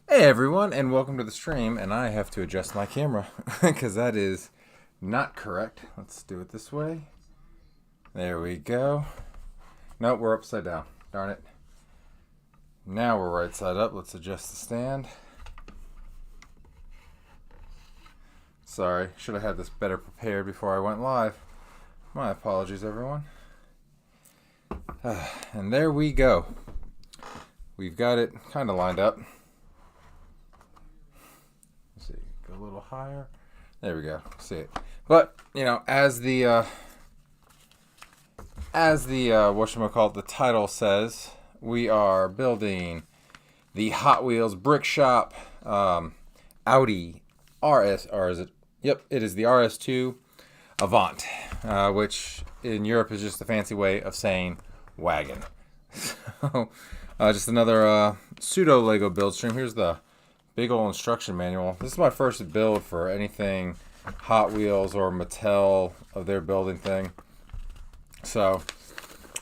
Hey everyone, and welcome to the stream. And I have to adjust my camera because that is not correct. Let's do it this way. There we go. Nope, we're upside down. Darn it. Now we're right side up. Let's adjust the stand. Sorry, should have had this better prepared before I went live. My apologies, everyone. And there we go. We've got it kind of lined up. Let's see, go a little higher. There we go. See it. But as the whatchamacallit, the title says, we are building the Hot Wheels Brick Shop Audi RS, or is it? Yep, it is the RS2 Avant, which in Europe is just a fancy way of saying wagon. So, just another pseudo Lego build stream. Here's the big old instruction manual. This is my first build for anything Hot Wheels or Mattel of their building thing. So,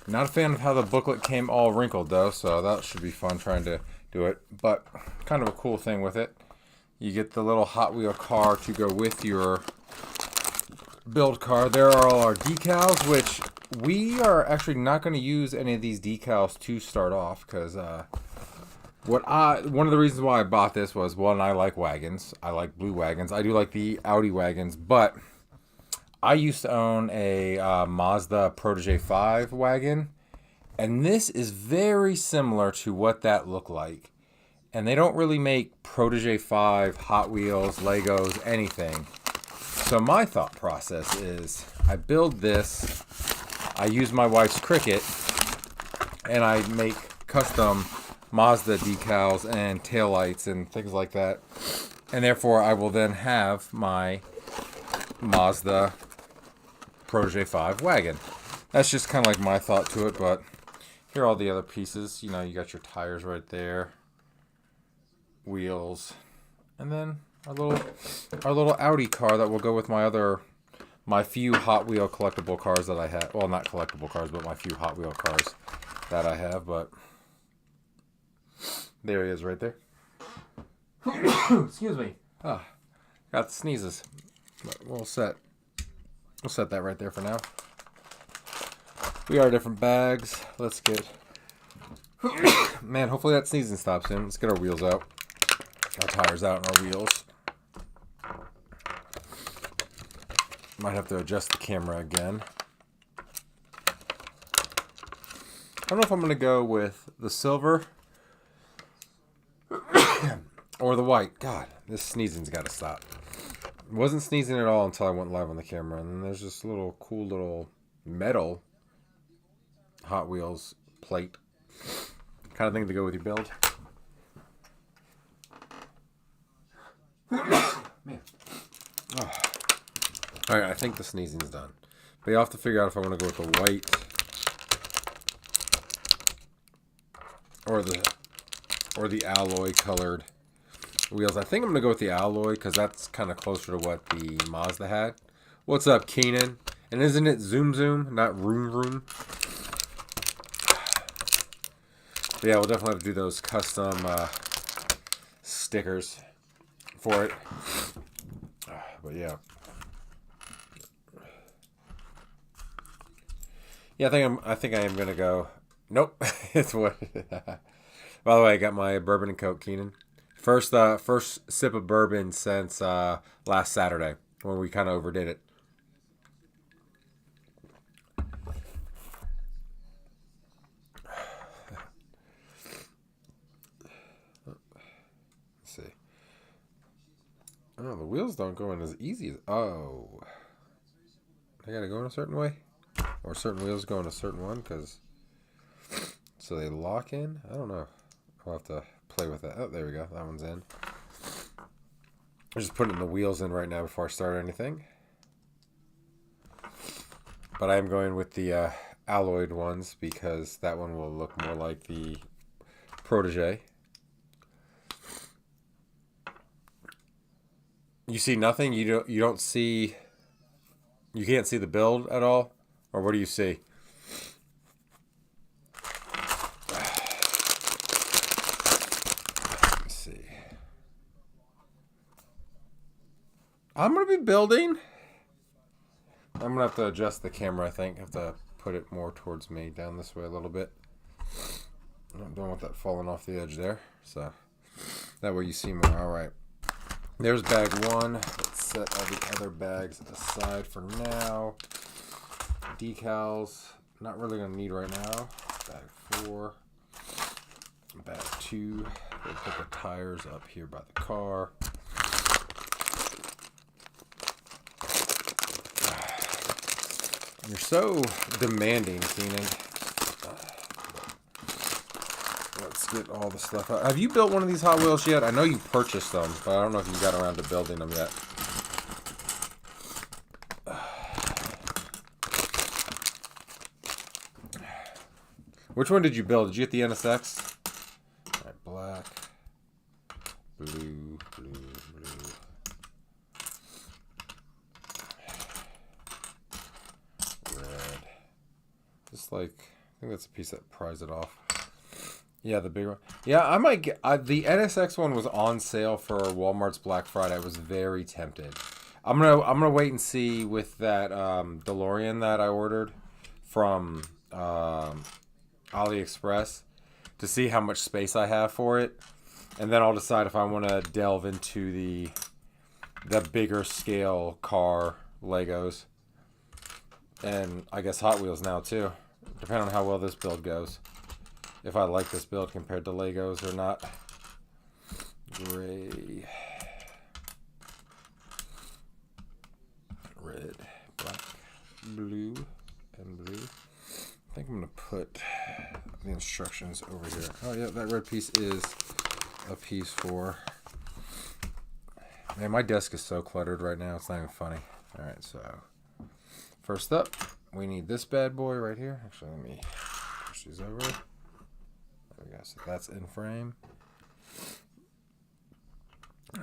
not a fan of how the booklet came all wrinkled though, so that should be fun trying to do it. But kind of a cool thing with it. You get the little Hot Wheel car to go with your build car. There are all our decals, which we are actually not going to use any of these decals to start off because one of the reasons why I bought this was, one, I like wagons. I like blue wagons. I do like the Audi wagons, but I used to own a Mazda Protege 5 wagon, and this is very similar to what that looked like. And they don't really make Protege 5, Hot Wheels, Legos, anything. So my thought process is, I build this, I use my wife's Cricut, and I make custom Mazda decals and taillights and things like that. And therefore, I will then have my Mazda Protege 5 wagon. That's just kind of like my thought to it, but here are all the other pieces. You got your tires right there, wheels, and then our little Audi car that will go with my few Hot Wheel collectible cars that I have. Well, not collectible cars, but my few Hot Wheel cars that I have. But there he is right there. Excuse me. Got the sneezes. But we'll set that right there for now. We are different bags. Let's get... Man, hopefully that sneezing stops soon. Let's get our wheels out. Our tires out and our wheels. Might have to adjust the camera again. I don't know if I'm going to go with the silver or the white. God, this sneezing's got to stop. Wasn't sneezing at all until I went live on the camera. And then there's this cool little metal Hot Wheels plate kind of thing to go with your build. Man. Oh. Alright, I think the sneezing's done. But you have to figure out if I want to go with the white or the alloy colored wheels. I think I'm going to go with the alloy because that's kind of closer to what the Mazda had. What's up, Keenan? And isn't it Zoom Zoom, not Room Room? But yeah, we'll definitely have to do those custom stickers for it. But yeah. Yeah, I think I am gonna go. Nope. It's what. By the way, I got my bourbon and Coke, Keenan. First sip of bourbon since last Saturday when we kind of overdid it. Let's see. Oh, the wheels don't go in as easy as... Oh. They gotta go in a certain way? Or certain wheels go in a certain one? Because... So they lock in? I don't know. I'll have to play with that. Oh, there we go. That one's in. I'm just putting the wheels in right now before I start anything. But I am going with the alloyed ones because that one will look more like the Protege. You see nothing? You don't see... You can't see the build at all? Or what do you see? Let's see. I'm going to be building. I'm going to have to adjust the camera, I think. I have to put it more towards me, down this way a little bit. I don't want that falling off the edge there. So that way you see more. All right. There's bag 1. Let's set all the other bags aside for now. Decals, not really going to need right now. Bag 4. Bag 2. We'll put the tires up here by the car. You're so demanding, Keenan. Let's get all the stuff out. Have you built one of these Hot Wheels yet? I know you purchased them, but I don't know if you got around to building them yet. Which one did you build? Did you get the NSX? All right, black, blue, blue, blue. Red. Just like, I think that's a piece that pries it off. Yeah, the big one. Yeah, I might get the NSX one was on sale for Walmart's Black Friday. I was very tempted. I'm gonna wait and see with that DeLorean that I ordered from AliExpress to see how much space I have for it, and then I'll decide if I want to delve into the bigger scale car Legos, and I guess Hot Wheels now too, depending on how well this build goes. If I like this build compared to Legos or not. Gray, red, black, blue, and blue. I think I'm going to put the instructions over here. Oh, yeah, that red piece is a piece for... Man, my desk is so cluttered right now, it's not even funny. All right, so first up, we need this bad boy right here. Actually, let me push these over. There we go, so that's in frame.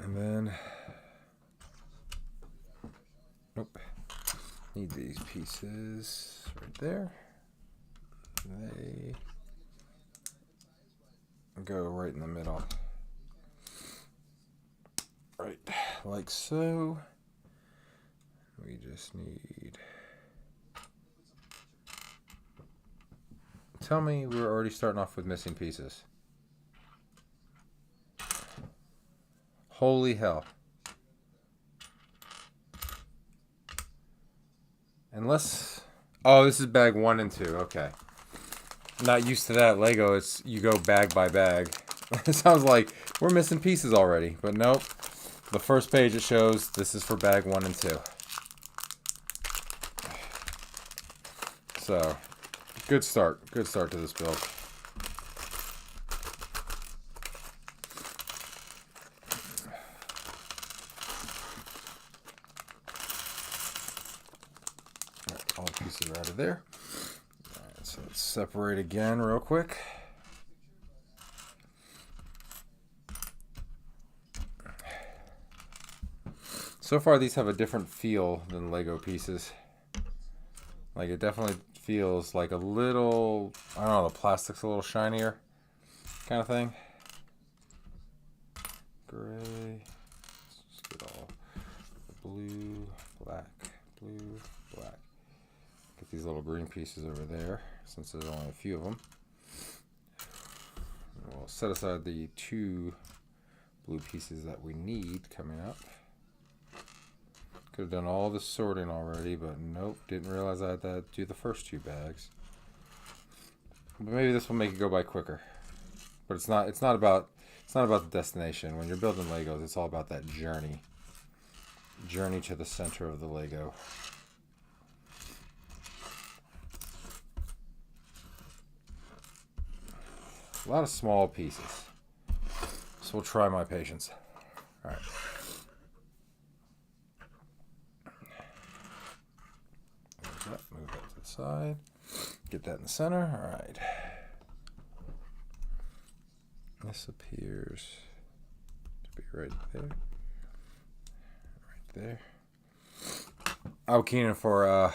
And then, nope, need these pieces right there. They go right in the middle. Right, like so. We just need... Tell me we're already starting off with missing pieces. Holy hell. Unless... Oh, this is bag 1 and 2. Okay. I'm not used to that. Lego, it's you go bag by bag. It sounds like we're missing pieces already. But nope. The first page it shows this is for bag 1 and 2. So, good start. Good start to this build. All the pieces are out of there. All right, so let's separate again real quick. So far, these have a different feel than Lego pieces. Like, it definitely feels like a little, I don't know, the plastic's a little shinier kind of thing. Gray. Let's just get all the blue, black, blue, black. Get these little green pieces over there, since there's only a few of them. And we'll set aside the 2 blue pieces that we need coming up. Could have done all the sorting already, but nope, didn't realize I had to do the first 2 bags. But maybe this will make it go by quicker. But it's not about the destination. When you're building Legos, it's all about that journey. Journey to the center of the Lego. A lot of small pieces. So we'll try my patience. All right. Move that to the side. Get that in the center. All right. This appears to be right there. Right there. Oh, Keenan, for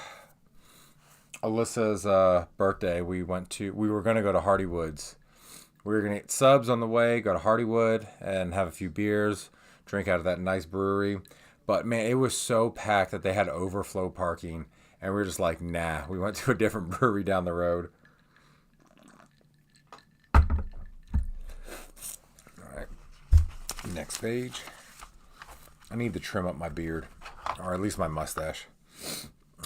Alyssa's birthday, we were going to go to Hardywood's. We were going to get subs on the way, go to Hardywood, and have a few beers, drink out of that nice brewery. But man, it was so packed that they had overflow parking, and we were just like, nah. We went to a different brewery down the road. All right, next page. I need to trim up my beard, or at least my mustache.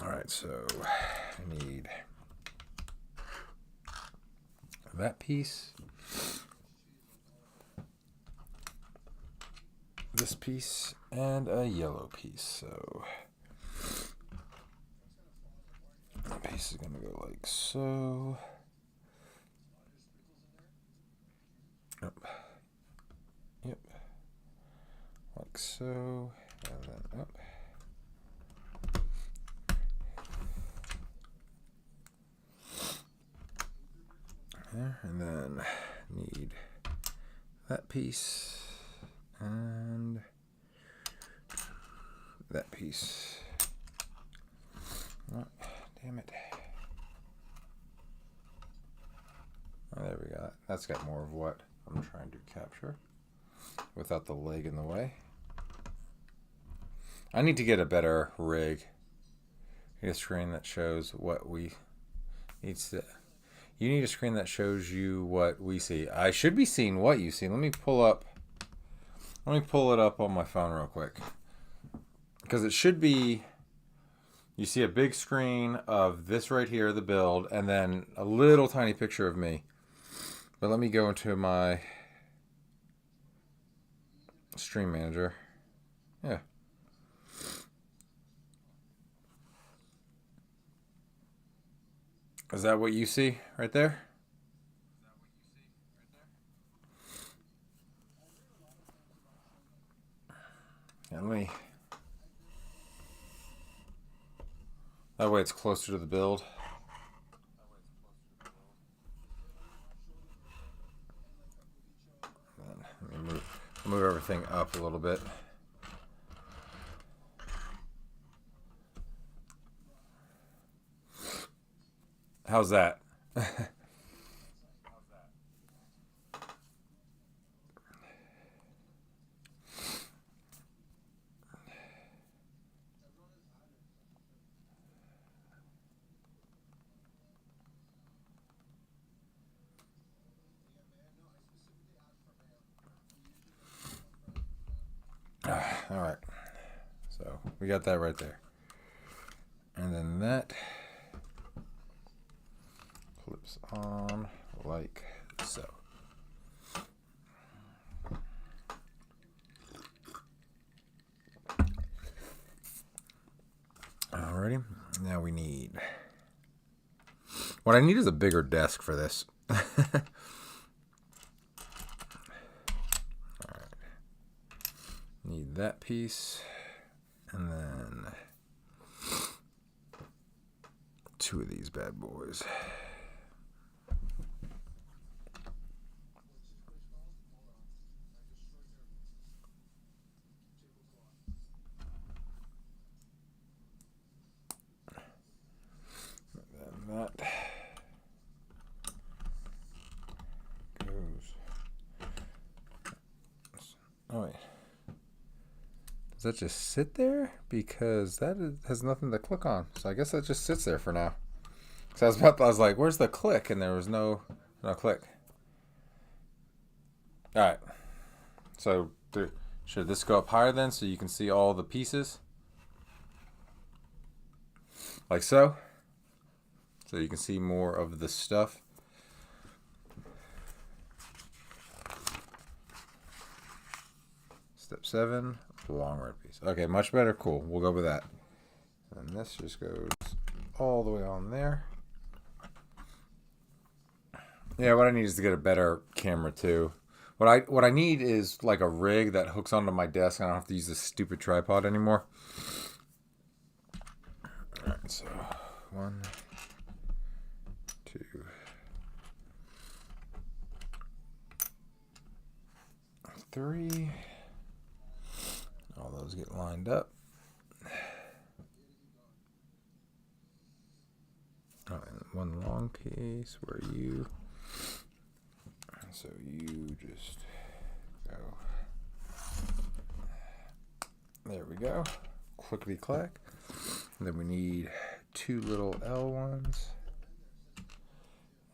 All right, so I need that piece, this piece, and a yellow piece. So that piece is going to go like so. Yep. Yep. Like so. And then up. There. And then need that piece and that piece. Oh, damn it. Oh, there we go. That's got more of what I'm trying to capture without the leg in the way. I need to get a better rig. Get a screen that shows what we need to. You need a screen that shows you what we see. I should be seeing what you see. Let me pull it up on my phone real quick. Because it should be, you see a big screen of this right here, the build, and then a little tiny picture of me. But let me go into my stream manager. Yeah. Is that what you see right there? And let me. That way it's closer to the build. Let me move everything up a little bit. How's that? All right. So we got that right there. And then that clips on like so. Alrighty. Now we need. What I need is a bigger desk for this. Alright. Need that piece. And then 2 of these bad boys. And then that goes. Oh wait. Does that just sit there? Because that has nothing to click on. So I guess that just sits there for now. So I was like, where's the click? And there was no click. All right. So should this go up higher then so you can see all the pieces? Like so. So you can see more of the stuff. Step 7. Long red piece. Okay, much better. Cool. We'll go with that. And this just goes all the way on there. Yeah, what I need is to get a better camera too. What I need is like a rig that hooks onto my desk. I don't have to use this stupid tripod anymore. All right, so 1, 2, 3. All those get lined up. Oh, and 1 long piece where you. So you just go There we go. Clickety clack. And then we need 2 little L ones.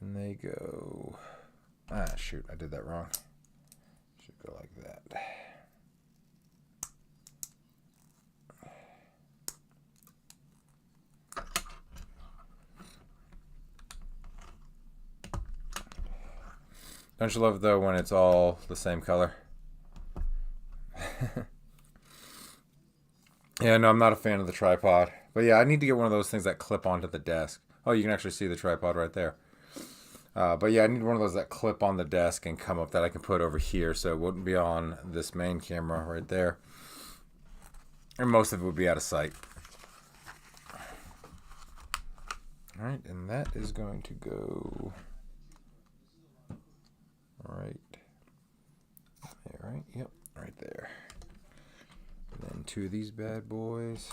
And they go... Ah, shoot, I did that wrong. Should go like that. Don't you love it though when it's all the same color? Yeah, no, I'm not a fan of the tripod. But yeah, I need to get one of those things that clip onto the desk. Oh, you can actually see the tripod right there. But yeah, I need one of those that clip on the desk and come up that I can put over here so it wouldn't be on this main camera right there. And most of it would be out of sight. Alright, and that is going to go right there, right? Yep, right there. And then 2 of these bad boys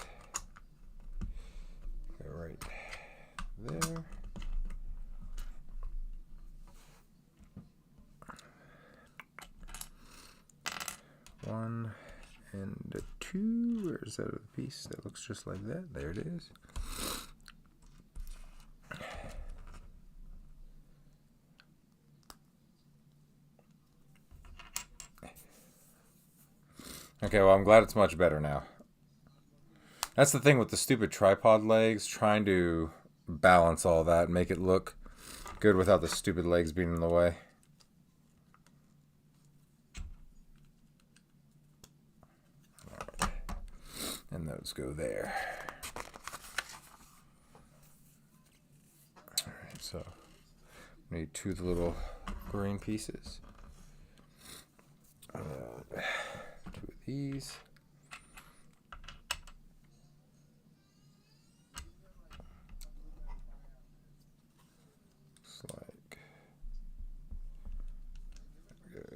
go right there. One and a 2. Where is that other piece that looks just like that? There it is. Okay, well, I'm glad it's much better now. That's the thing with the stupid tripod legs, trying to balance all that and make it look good without the stupid legs being in the way. Right. And those go there. Alright, so we need 2 of the little green pieces. 2 of these. Looks like it goes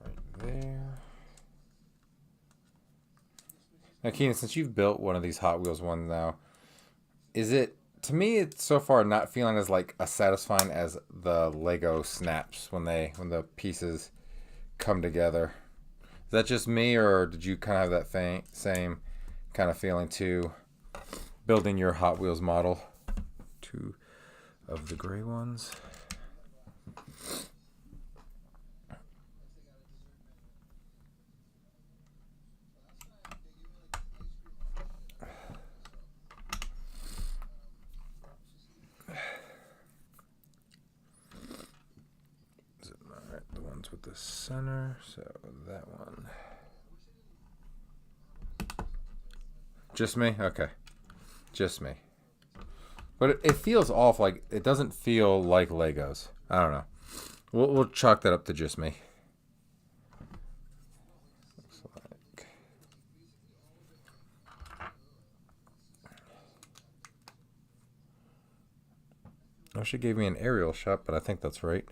right there. Now, Keenan, since you've built one of these Hot Wheels ones now, is it, to me, it's so far not feeling as like as satisfying as the Lego snaps when the pieces come together. Is that just me, or did you kind of have that same kind of feeling too, building your Hot Wheels model? 2 of the gray ones. Alright, the ones with the center, so that one. Just me? Okay. Just me. But it feels off, like it doesn't feel like Legos. I don't know. We'll chalk that up to just me. Looks like. Oh, she gave me an aerial shot, but I think that's right.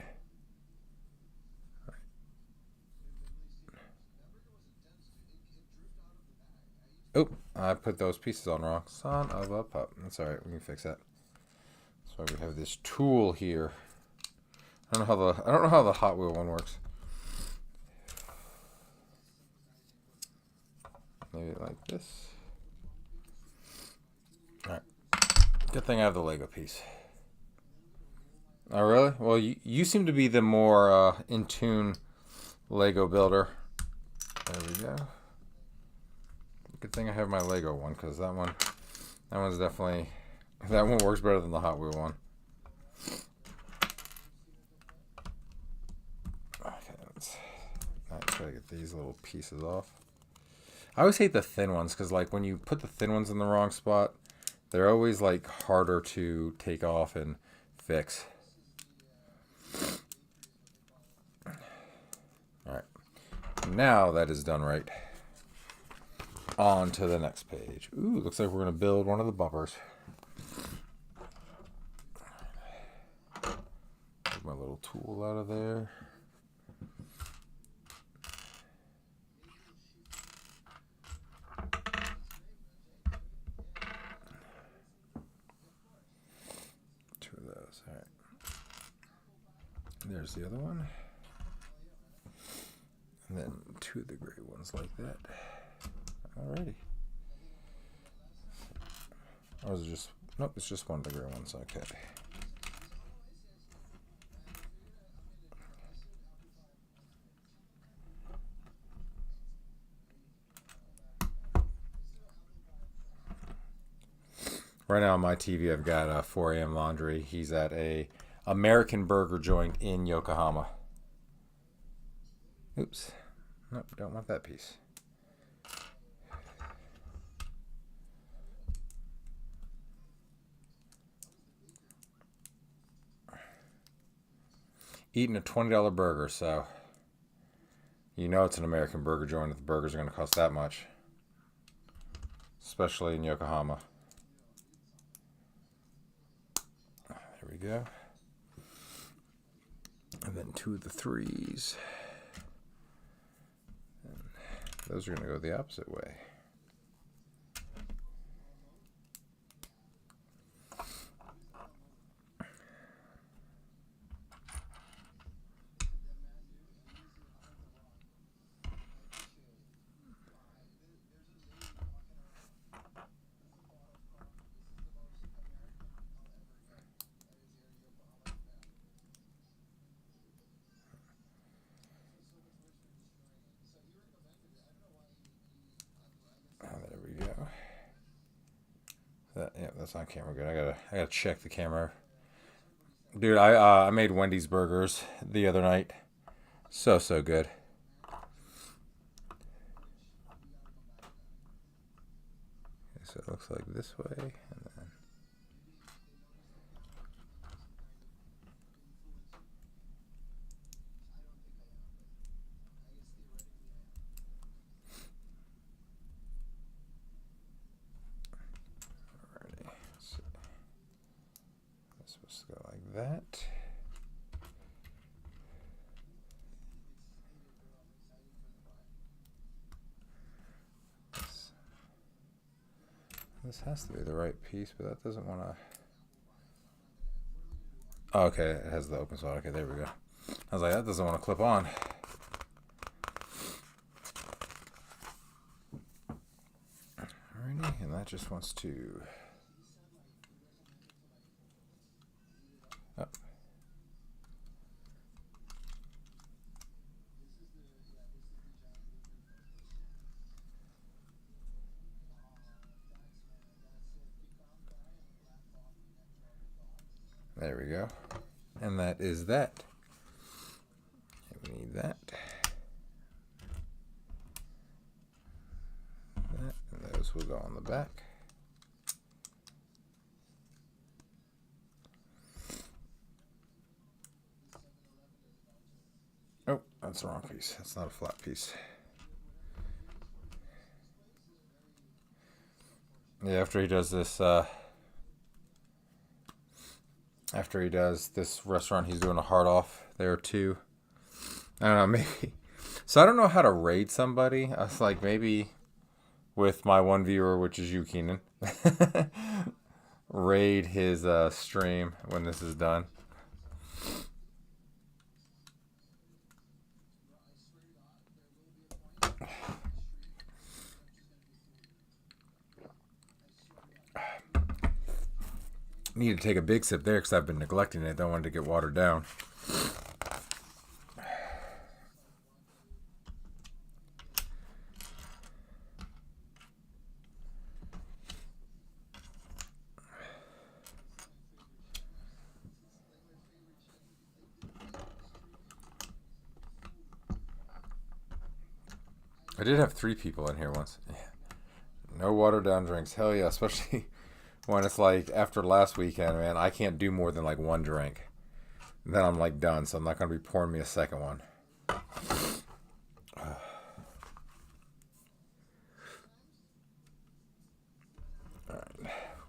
Oh, I put those pieces on wrong. Son of a pup. That's alright, we can fix that. So we have this tool here. I don't know how the Hot Wheel one works. Maybe like this. Alright. Good thing I have the Lego piece. Oh, really? Well, you seem to be the more in tune Lego builder. There we go. Good thing I have my Lego one, because that one's definitely, that one works better than the Hot Wheel one. Okay, let's try to get these little pieces off. I always hate the thin ones, because like when you put the thin ones in the wrong spot, they're always like harder to take off and fix. Alright, now that is done right. On to the next page. Ooh, looks like we're going to build one of the bumpers. Take my little tool out of there. Two of those. All right. There's the other one. And then 2 of the gray ones like that. Alrighty. Or is it just... Nope, it's just 1 of the gray ones. Okay. Right now on my TV, I've got 4 a.m. laundry. He's at a American burger joint in Yokohama. Oops. Nope, don't want that piece. Eating a $20 burger, so you know it's an American burger joint if the burgers are going to cost that much. Especially in Yokohama. There we go. And then 2 of the 3s. And those are going to go the opposite way. There we go. Yeah, that's on camera good. I gotta check the camera. Dude, I made Wendy's burgers the other night. So good. Okay, so it looks like this way, and then alrighty. So that's supposed to go like that. This has to be the right piece, but that doesn't want to... Oh, okay, it has the open spot. Okay, there we go. I was like, that doesn't want to clip on. Alrighty, and that just wants to... Oh. There we go. And that is that. And we need that. That, and those will go on the back. Oh, that's the wrong piece. That's not a flat piece. Yeah, after he does this, restaurant, he's doing a hard off there too. I don't know, maybe. So I don't know how to raid somebody. I was like, maybe with my one viewer, which is you, Keenan, raid his stream when this is done. Need to take a big sip there because I've been neglecting it. Don't want it to get watered down. I did have 3 people in here once. Yeah. No watered down drinks. Hell yeah, especially when it's like after last weekend, man. I can't do more than like 1 drink. Then I'm like done, so I'm not going to be pouring me a second one. Alright,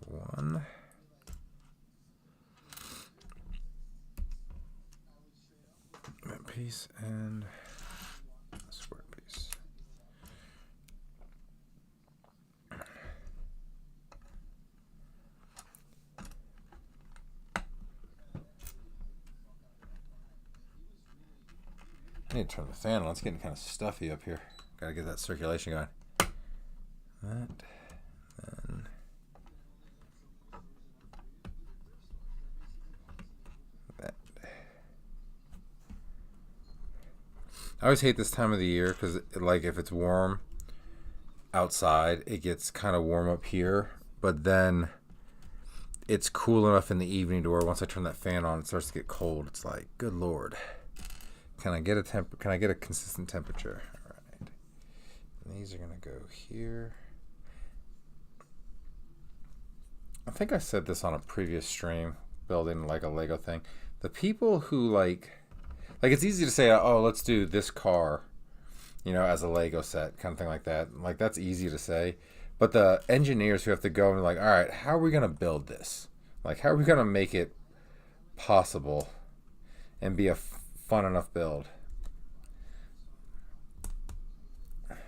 1. That piece and a square piece. I need to turn the fan on. It's getting kind of stuffy up here. Gotta get that circulation going. That, then that. I always hate this time of the year because, like, if it's warm outside, it gets kind of warm up here, but then it's cool enough in the evening to where once I turn that fan on, it starts to get cold. It's like, good Lord, can I get a consistent temperature? All right, and these are gonna go here. I think I said this on a previous stream, building like a Lego thing. The people who like it's easy to say, oh, let's do this car, as a Lego set, kind of thing like that. Like, that's easy to say. But the engineers who have to go and be like, all right, how are we going to build this? Like, how are we going to make it possible and be a fun enough build? Kind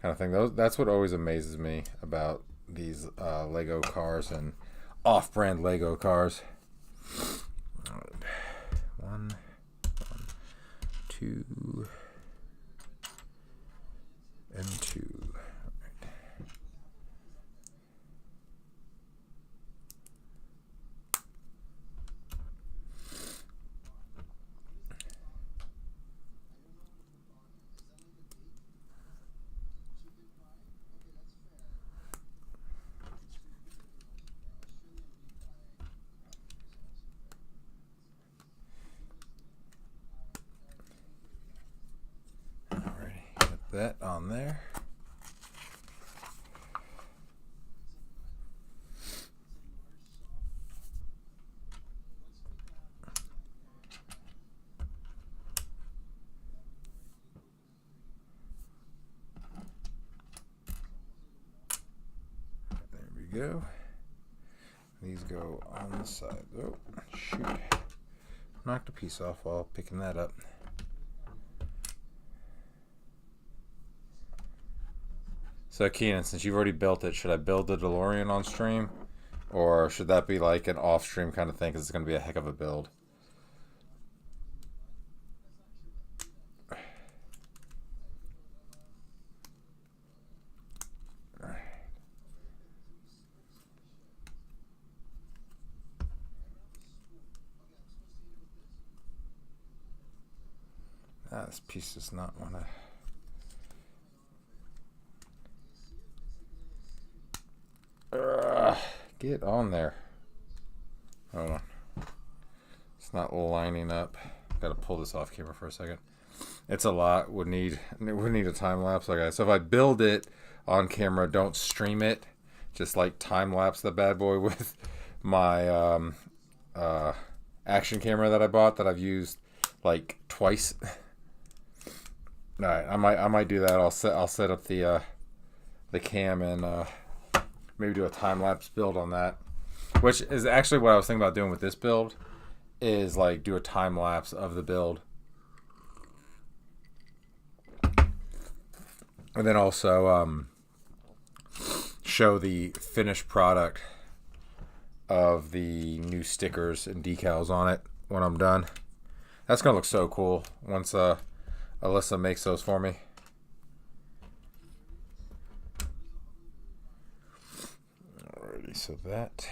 of thing. That's what always amazes me about these Lego cars and off-brand Lego cars. One, two, and two. That on there. There we go. These go on the side. Oh, shoot. Knocked a piece off while picking that up. So Keenan, since you've already built it, should I build the DeLorean on stream? Or should that be like an off-stream kind of thing because it's going to be a heck of a build? This piece does not want to... Get on there. Hold on. It's not lining up. Got to pull this off camera for a second. It's a lot. Would need a time lapse. Okay, so if I build it on camera, don't stream it. Just like time lapse the bad boy with my action camera that I bought that I've used like twice. All right, I might do that. I'll set up the cam and maybe do a time lapse build on that, which is actually what I was thinking about doing with this build. Is like do a time lapse of the build, and then also show the finished product of the new stickers and decals on it when I'm done. That's gonna look so cool once Alyssa makes those for me. Alrighty, so that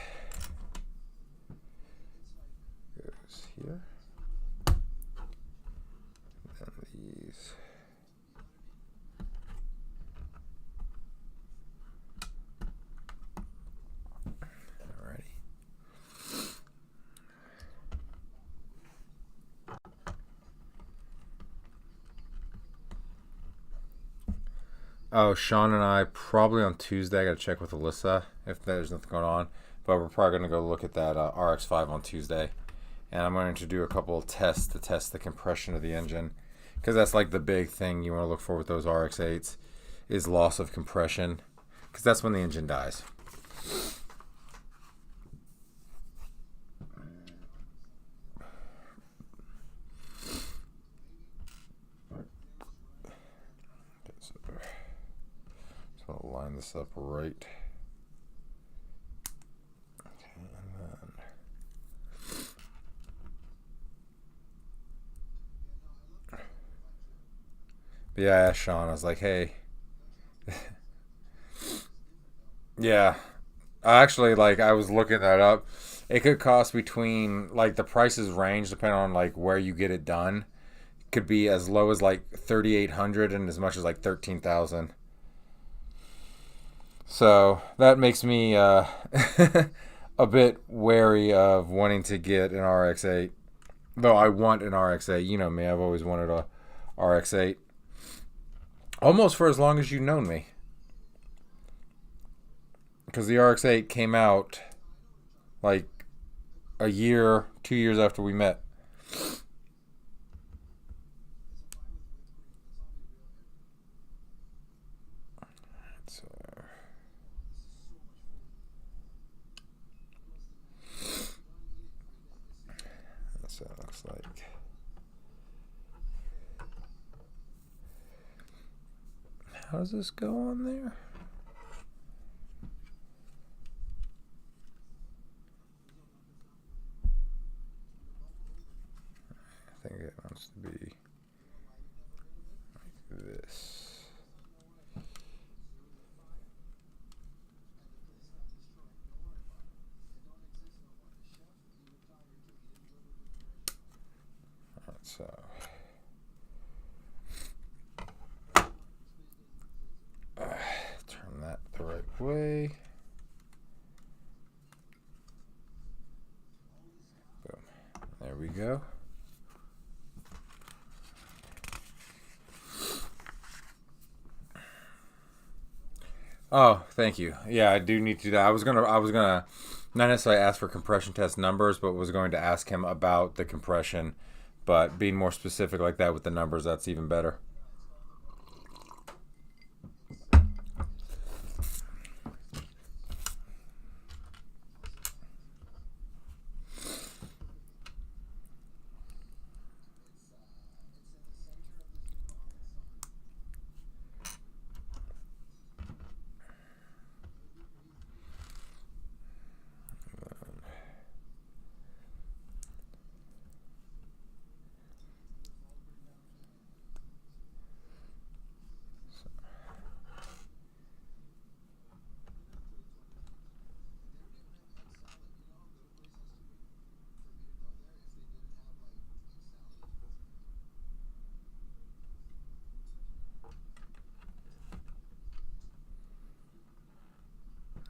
goes here. And these. Alrighty. Oh, Sean and I probably on Tuesday. I gotta check with Alyssa if there's nothing going on. But we're probably gonna go look at that RX-5 on Tuesday, and I'm going to do a couple of tests to test the compression of the engine, because that's like the big thing you want to look for with those RX-8s is loss of compression, because that's when the engine dies. So I'll line this up right. Okay, and then But yeah, I asked Sean. I was like, hey, yeah. Actually, like I was looking that up. It could cost between like the prices range depending on like where you get it done. Could be as low as like 3,800 and as much as like 13,000. So that makes me a bit wary of wanting to get an RX-8. Though I want an RX-8. You know me, I've always wanted a RX-8. Almost for as long as you've known me. Because the RX-8 came out like a year, 2 years after we met. So that's what it looks like. How does this go on there? I think it wants to be like this. So turn that the right way. Boom. There we go. Oh, thank you. Yeah, I do need to do that. I was gonna not necessarily ask for compression test numbers, but was going to ask him about the compression. But being more specific like that with the numbers, that's even better.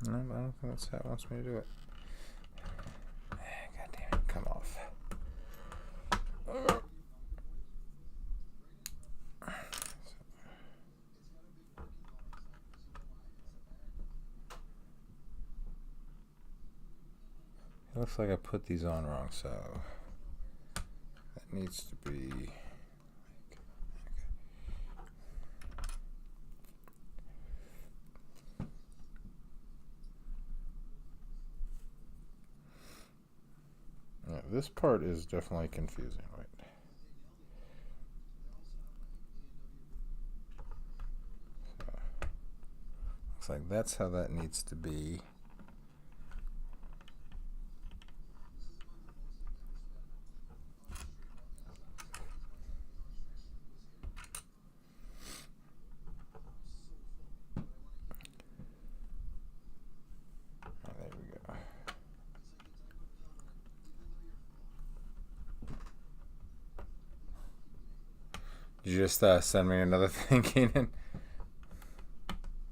No, I don't think that's how it wants me to do it. God damn it, come off. It looks like I put these on wrong, so that needs to be. Yeah, this part is definitely confusing. Wait. So, looks like that's how that needs to be. Oh, there we go. Did you just send me another thing, Keenan?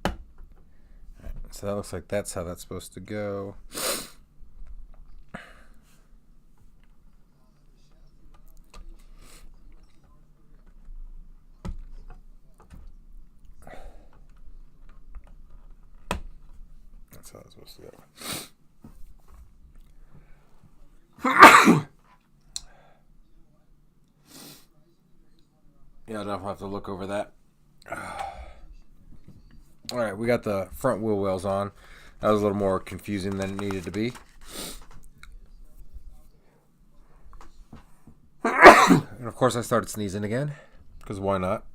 Right, so that looks like that's how that's supposed to go. That's how it's supposed to go. Yeah, I'll definitely have to look over that. All right, we got the front wheel wells on. That was a little more confusing than it needed to be. And of course, I started sneezing again, because why not?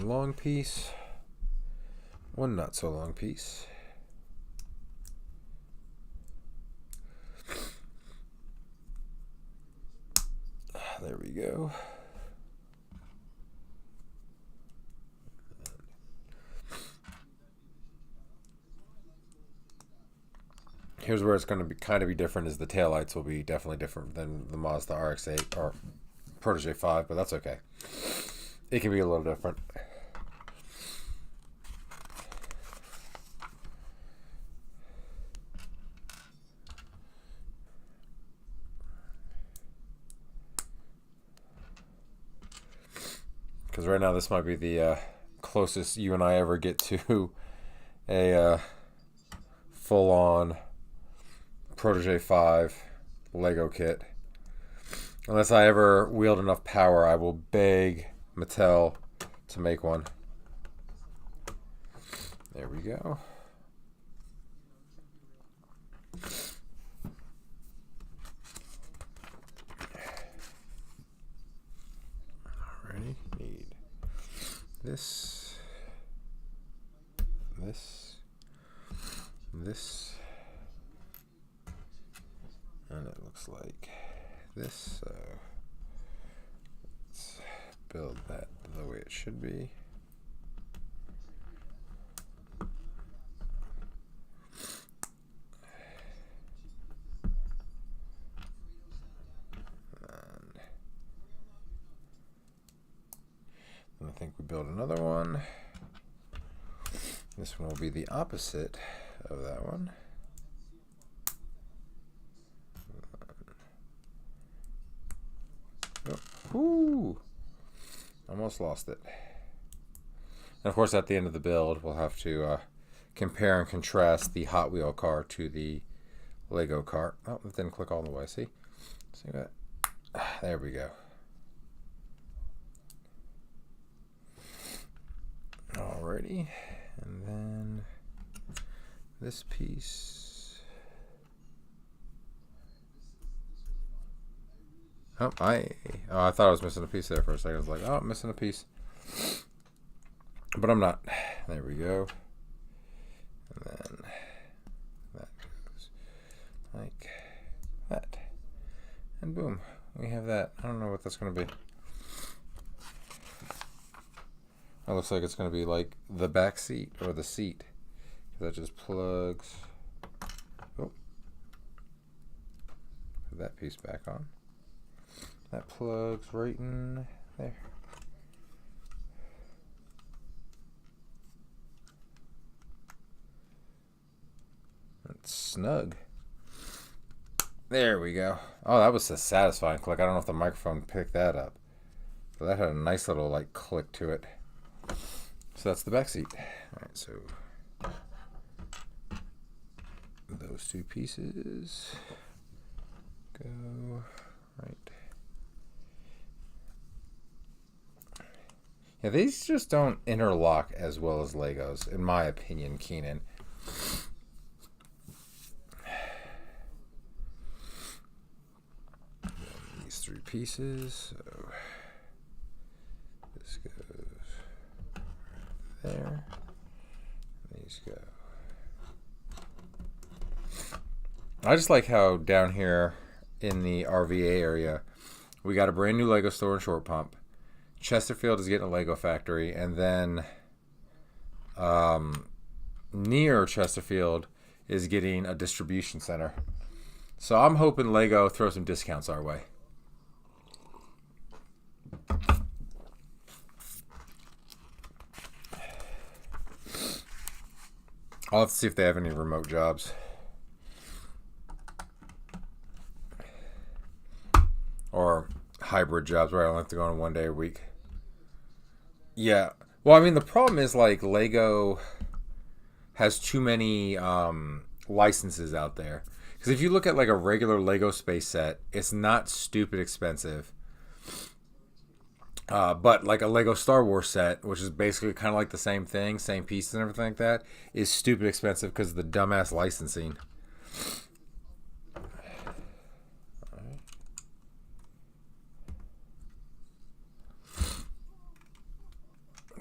One long piece, one not so long piece. There we go. Here's where it's going to be kind of be different. Is the taillights will be definitely different than the Mazda RX-8 or Protege 5, but that's okay. It can be a little different. Because right now this might be the closest you and I ever get to a full-on Protege 5 Lego kit. Unless I ever wield enough power, I will beg Mattel to make one. There we go. Alrighty, need this, and it looks like this, so let's build that the way it should be. And I think we build another one. This one will be the opposite of that one. Oh, ooh, almost lost it. And of course, at the end of the build, we'll have to compare and contrast the Hot Wheel car to the Lego car. Oh, it didn't click all the way. See that? There we go. Alrighty, and then this piece. Oh, I thought I was missing a piece there for a second. I was like, oh, I'm missing a piece. But I'm not. There we go. And then that goes like that. And boom, we have that. I don't know what that's going to be. It looks like it's going to be like the back seat or the seat. That just plugs. Oh. Put that piece back on. That plugs right in there. That's snug. There we go. Oh, that was a satisfying click. I don't know if the microphone picked that up. But that had a nice little like click to it. So that's the back seat. All right, so those two pieces go right. Yeah, these just don't interlock as well as Legos, in my opinion, Keenan. These three pieces. So this goes there. These go. I just like how down here in the RVA area, we got a brand new Lego store in Short Pump. Chesterfield is getting a Lego factory, and then near Chesterfield is getting a distribution center. So I'm hoping Lego throws some discounts our way. I'll have to see if they have any remote jobs. Or hybrid jobs where I don't have to go on one day a week. Yeah. Well, I mean, the problem is, like, Lego has too many licenses out there. Because if you look at, like, a regular Lego space set, it's not stupid expensive. But, like, a Lego Star Wars set, which is basically kind of like the same thing, same pieces and everything like that, is stupid expensive because of the dumbass licensing.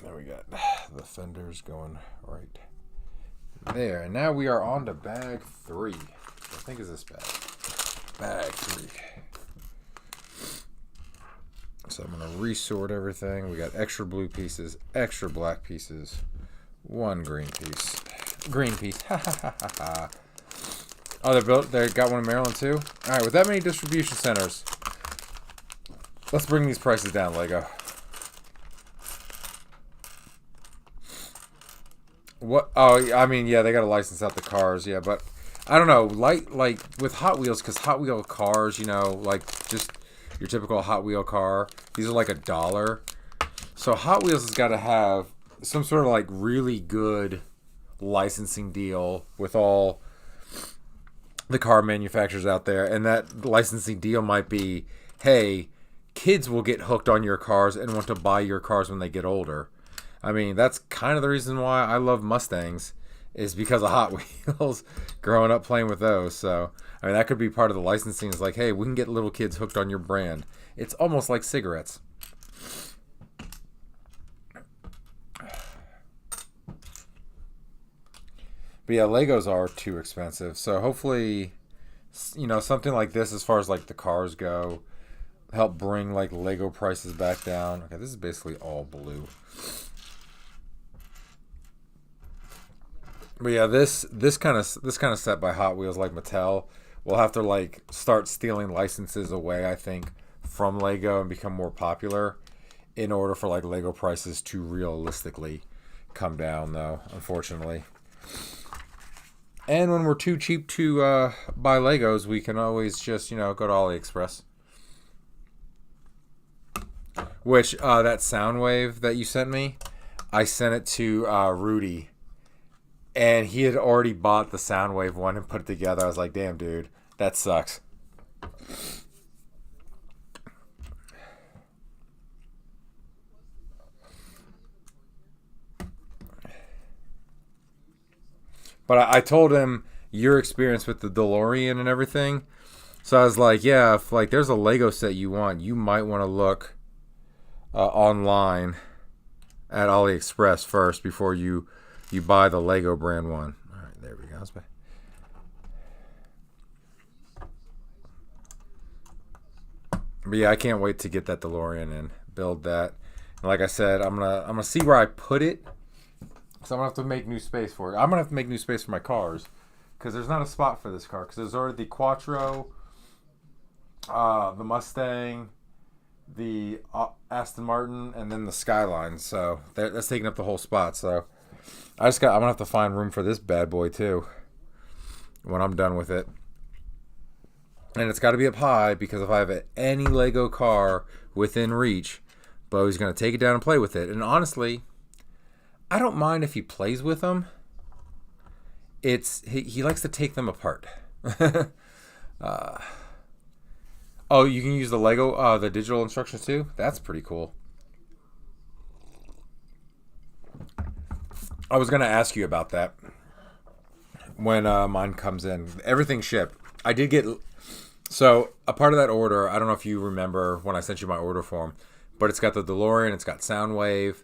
There we go. The fender's going right there. And now we are on to bag 3. I think is this bag. Bag 3. So I'm going to resort everything. We got extra blue pieces, extra black pieces, 1 green piece. Green piece. Ha ha ha ha ha. Oh, they got one in Maryland too? Alright, with that many distribution centers, let's bring these prices down, Lego. What? Oh, I mean, yeah, they got to license out the cars, yeah, but I don't know, like with Hot Wheels, because Hot Wheel cars, you know, like just your typical Hot Wheel car, these are like $1. So Hot Wheels has got to have some sort of like really good licensing deal with all the car manufacturers out there, and that licensing deal might be, hey, kids will get hooked on your cars and want to buy your cars when they get older. I mean, that's kind of the reason why I love Mustangs, is because of Hot Wheels, growing up playing with those. So, I mean, that could be part of the licensing, is like, hey, we can get little kids hooked on your brand. It's almost like cigarettes. But yeah, Legos are too expensive. So hopefully, you know, something like this, as far as like the cars go, help bring like Lego prices back down. Okay, this is basically all blue. But yeah, this kind of set by Hot Wheels, like Mattel, will have to like start stealing licenses away, I think, from Lego and become more popular in order for like Lego prices to realistically come down, though, unfortunately. And when we're too cheap to buy Legos, we can always just, you know, go to AliExpress. Which, that Soundwave that you sent me, I sent it to Rudy. And he had already bought the Soundwave one and put it together. I was like, damn, dude, that sucks. But I told him your experience with the DeLorean and everything. So I was like, yeah, if like there's a Lego set you want, you might want to look online at AliExpress first before you buy the Lego brand one. All right, there we go. But yeah, I can't wait to get that DeLorean and build that. And like I said, I'm gonna see where I put it. So I'm going to have to make new space for it. I'm going to have to make new space for my cars, because there's not a spot for this car. Because there's already the Quattro, the Mustang, the Aston Martin, and then the Skyline. So that's taking up the whole spot. So I'm going to have to find room for this bad boy too when I'm done with it. And it's got to be up high, because if I have any Lego car within reach, Bo's going to take it down and play with it. And honestly, I don't mind if he plays with them. He likes to take them apart. Oh, you can use the Lego, the digital instructions too? That's pretty cool. I was going to ask you about that when mine comes in. Everything shipped. I did get... So, a part of that order, I don't know if you remember when I sent you my order form, but it's got the DeLorean, it's got Soundwave,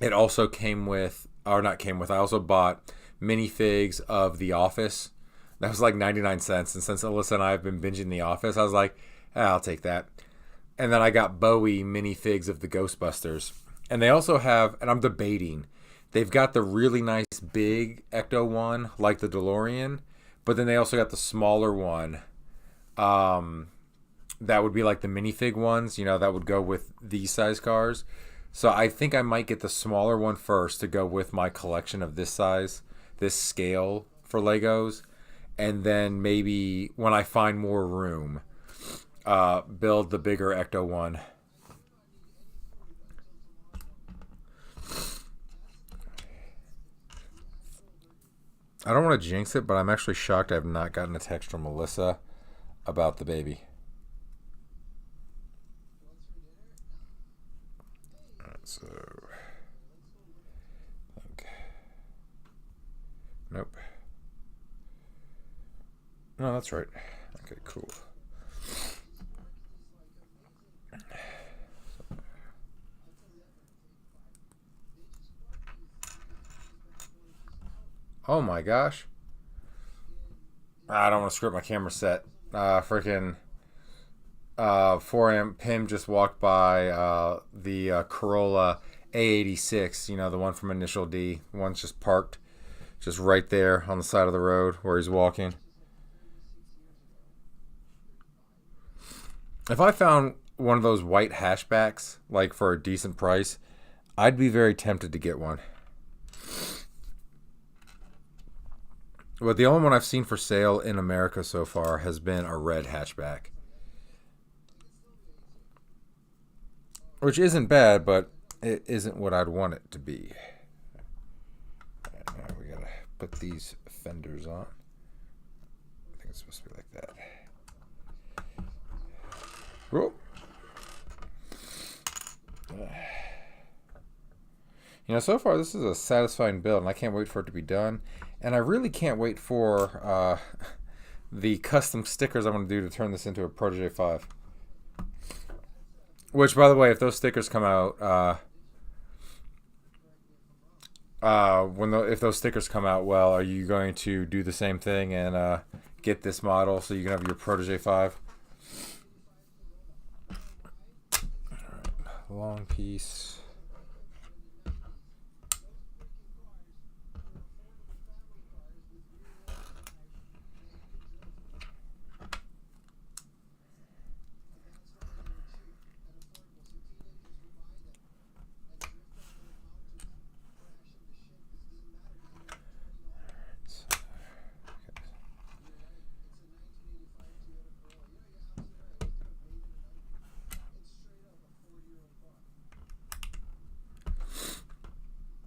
it also came with, or not came with, I also bought minifigs of The Office. That was like 99 cents. And since Alyssa and I have been binging The Office, I was like, I'll take that. And then I got Bowie minifigs of the Ghostbusters. And they also have, and I'm debating, they've got the really nice big Ecto one, like the DeLorean. But then they also got the smaller one. That would be like the minifig ones, you know, that would go with these size cars. So I think I might get the smaller one first to go with my collection of this size, this scale for Legos. And then maybe when I find more room, build the bigger Ecto one. I don't want to jinx it, but I'm actually shocked I have not gotten a text from Melissa about the baby. So, okay. Nope. No, that's right. Okay, cool. Oh my gosh. I don't want to screw up my camera set. Freaking 4 amp Pim just walked by the Corolla A86, you know, the one from Initial D. The one's just parked just right there on the side of the road where he's walking. If I found one of those white hatchbacks, like for a decent price, I'd be very tempted to get one. But the only one I've seen for sale in America so far has been a red hatchback. Which isn't bad, but it isn't what I'd want it to be. Alright, now we gotta put these fenders on. I think it's supposed to be like that. Whoa. You know, so far this is a satisfying build, and I can't wait for it to be done. And I really can't wait for the custom stickers I'm going to do to turn this into a Protege 5. Which, by the way, if those stickers come out, if those stickers come out well, are you going to do the same thing and get this model so you can have your Protege 5? All right, long piece.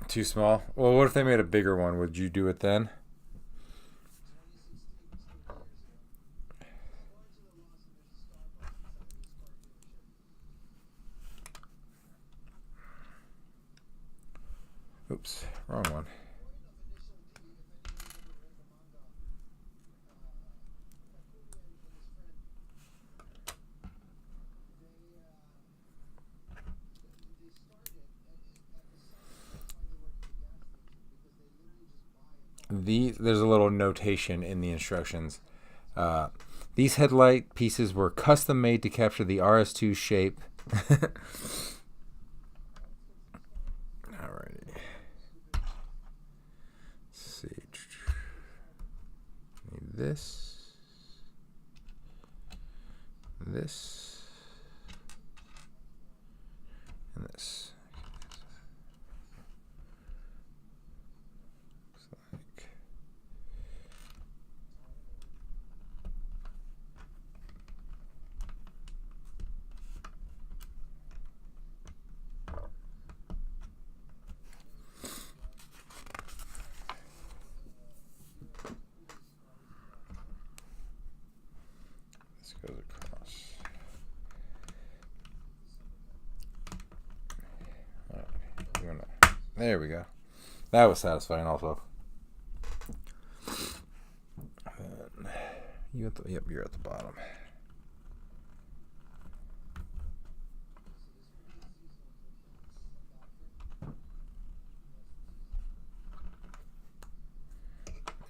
Too small? Well, what if they made a bigger one? Would you do it then? Oops, wrong one. There's a little notation in the instructions. These headlight pieces were custom made to capture the RS2 shape. Alrighty. Let's see. Need this. This. And this. Goes across. There we go. That was satisfying also. You at the, yep, you're at the bottom.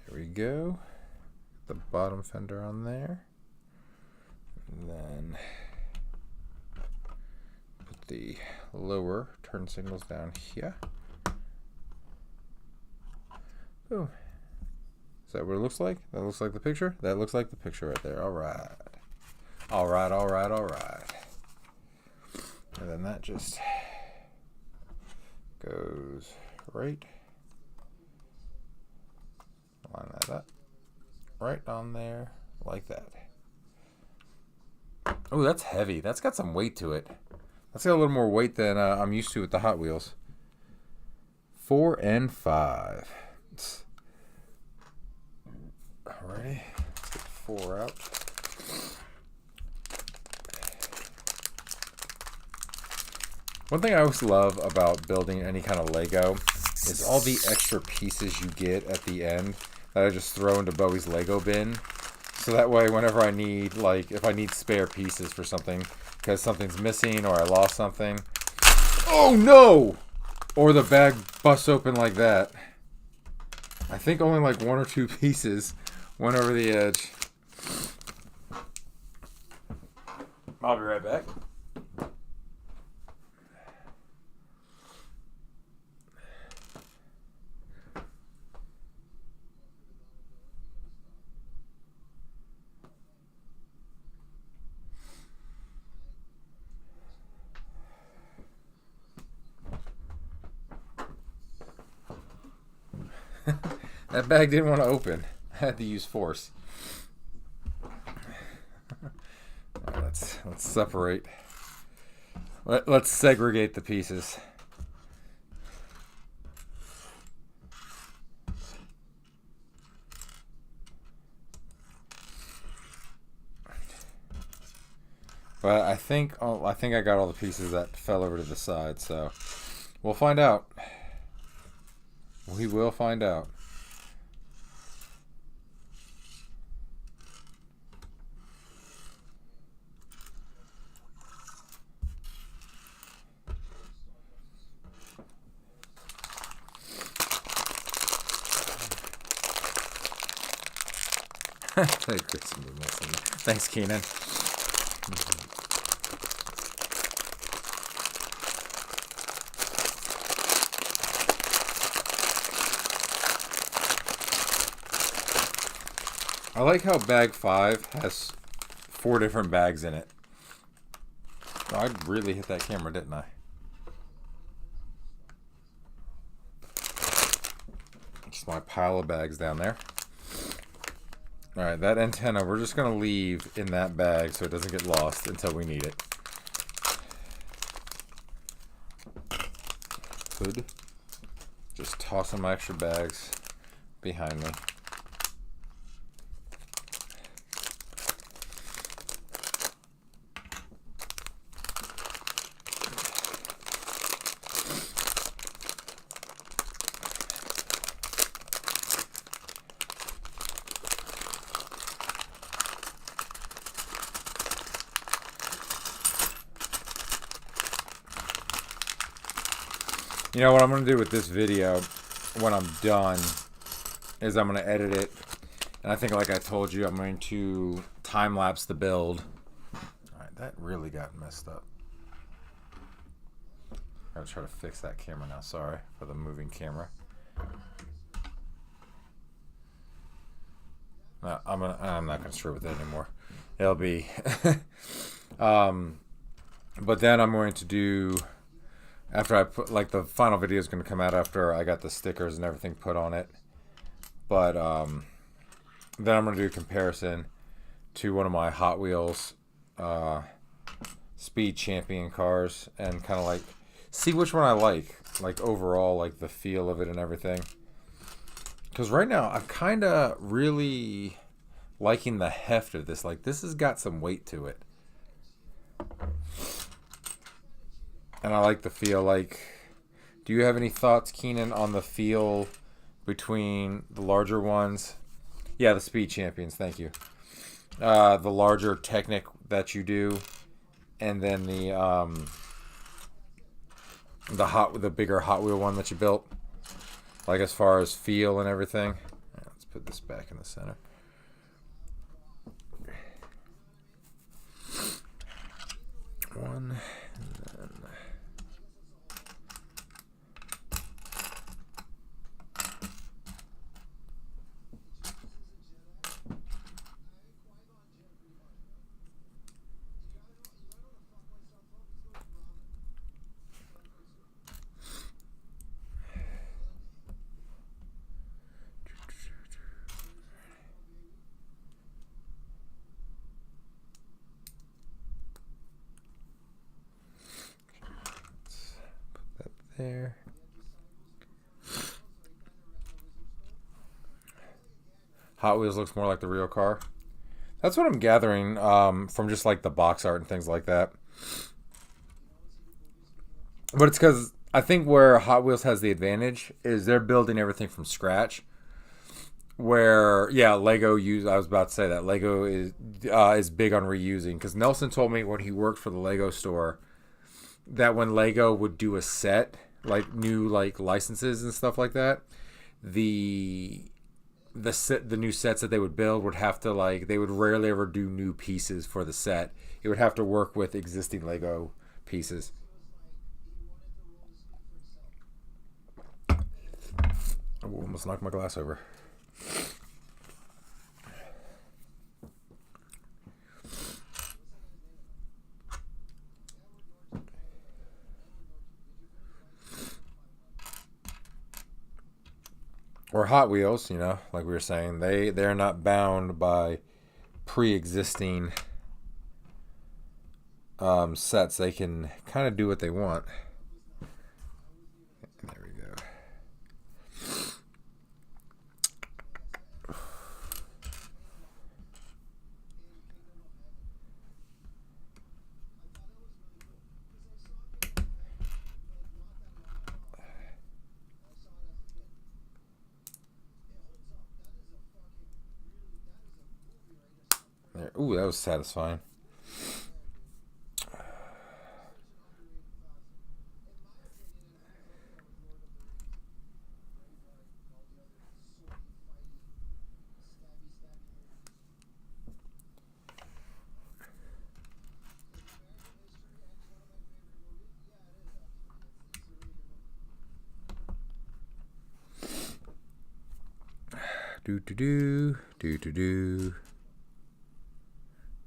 There we go. The bottom fender on there. And then put the lower turn signals down here. Boom. Is that what it looks like? That looks like the picture? That looks like the picture right there. All right. All right, all right, all right. And then that just goes right. Line that up. Right on there, like that. Oh, that's heavy. That's got some weight to it. That's got a little more weight than I'm used to with the Hot Wheels. 4 and 5. Alrighty, let's get 4 out. One thing I always love about building any kind of Lego is all the extra pieces you get at the end that I just throw into Bowie's Lego bin. So that way, whenever I need, like, if I need spare pieces for something, because something's missing or I lost something. Oh no! Or the bag busts open like that. I think only like one or two pieces went over the edge. I'll be right back. That bag didn't want to open. I had to use force. Right, let's separate. Let's segregate the pieces. But I think I got all the pieces that fell over to the side, so we'll find out. We will find out. Thanks, Keenan. I like how bag 5 has 4 different bags in it. Oh, I really hit that camera, didn't I? Just my pile of bags down there. Alright, that antenna we're just going to leave in that bag so it doesn't get lost until we need it. Hood. Just tossing my extra bags behind me. You know what I'm going to do with this video when I'm done is I'm going to edit it. And I think, like I told you, I'm going to time-lapse the build. Alright, that really got messed up. I'm going to try to fix that camera now. Sorry for the moving camera. No, I'm not going to screw with it anymore. It'll be... but then I'm going to do... After I put, like, the final video is going to come out after I got the stickers and everything put on it. But then I'm going to do a comparison to one of my Hot Wheels Speed Champion cars and kind of like see which one I like overall, like the feel of it and everything. Because right now I'm kind of really liking the heft of this. Like, this has got some weight to it. And I like the feel. Like, do you have any thoughts, Keenan, on the feel between the larger ones? Yeah, the Speed Champions, thank you. The larger Technic that you do, and then the bigger Hot Wheel one that you built. Like, as far as feel and everything. Yeah, let's put this back in the center. One. There. Hot Wheels looks more like the real car. That's what I'm gathering from just like the box art and things like that. But it's because I think where Hot Wheels has the advantage is they're building everything from scratch. Where, yeah, Lego I was about to say that Lego is big on reusing. Because Nelson told me when he worked for the Lego store that when Lego would do a set, like new like licenses and stuff like that, the the new sets that they would build would have to, like, they would rarely ever do new pieces for the set. It would have to work with existing Lego pieces. Oh, almost knocked my glass over. Or Hot Wheels, you know, like we were saying, they're not bound by pre-existing sets. They can kind of do what they want. There we go. There. Ooh, that was satisfying. Do do do do do do.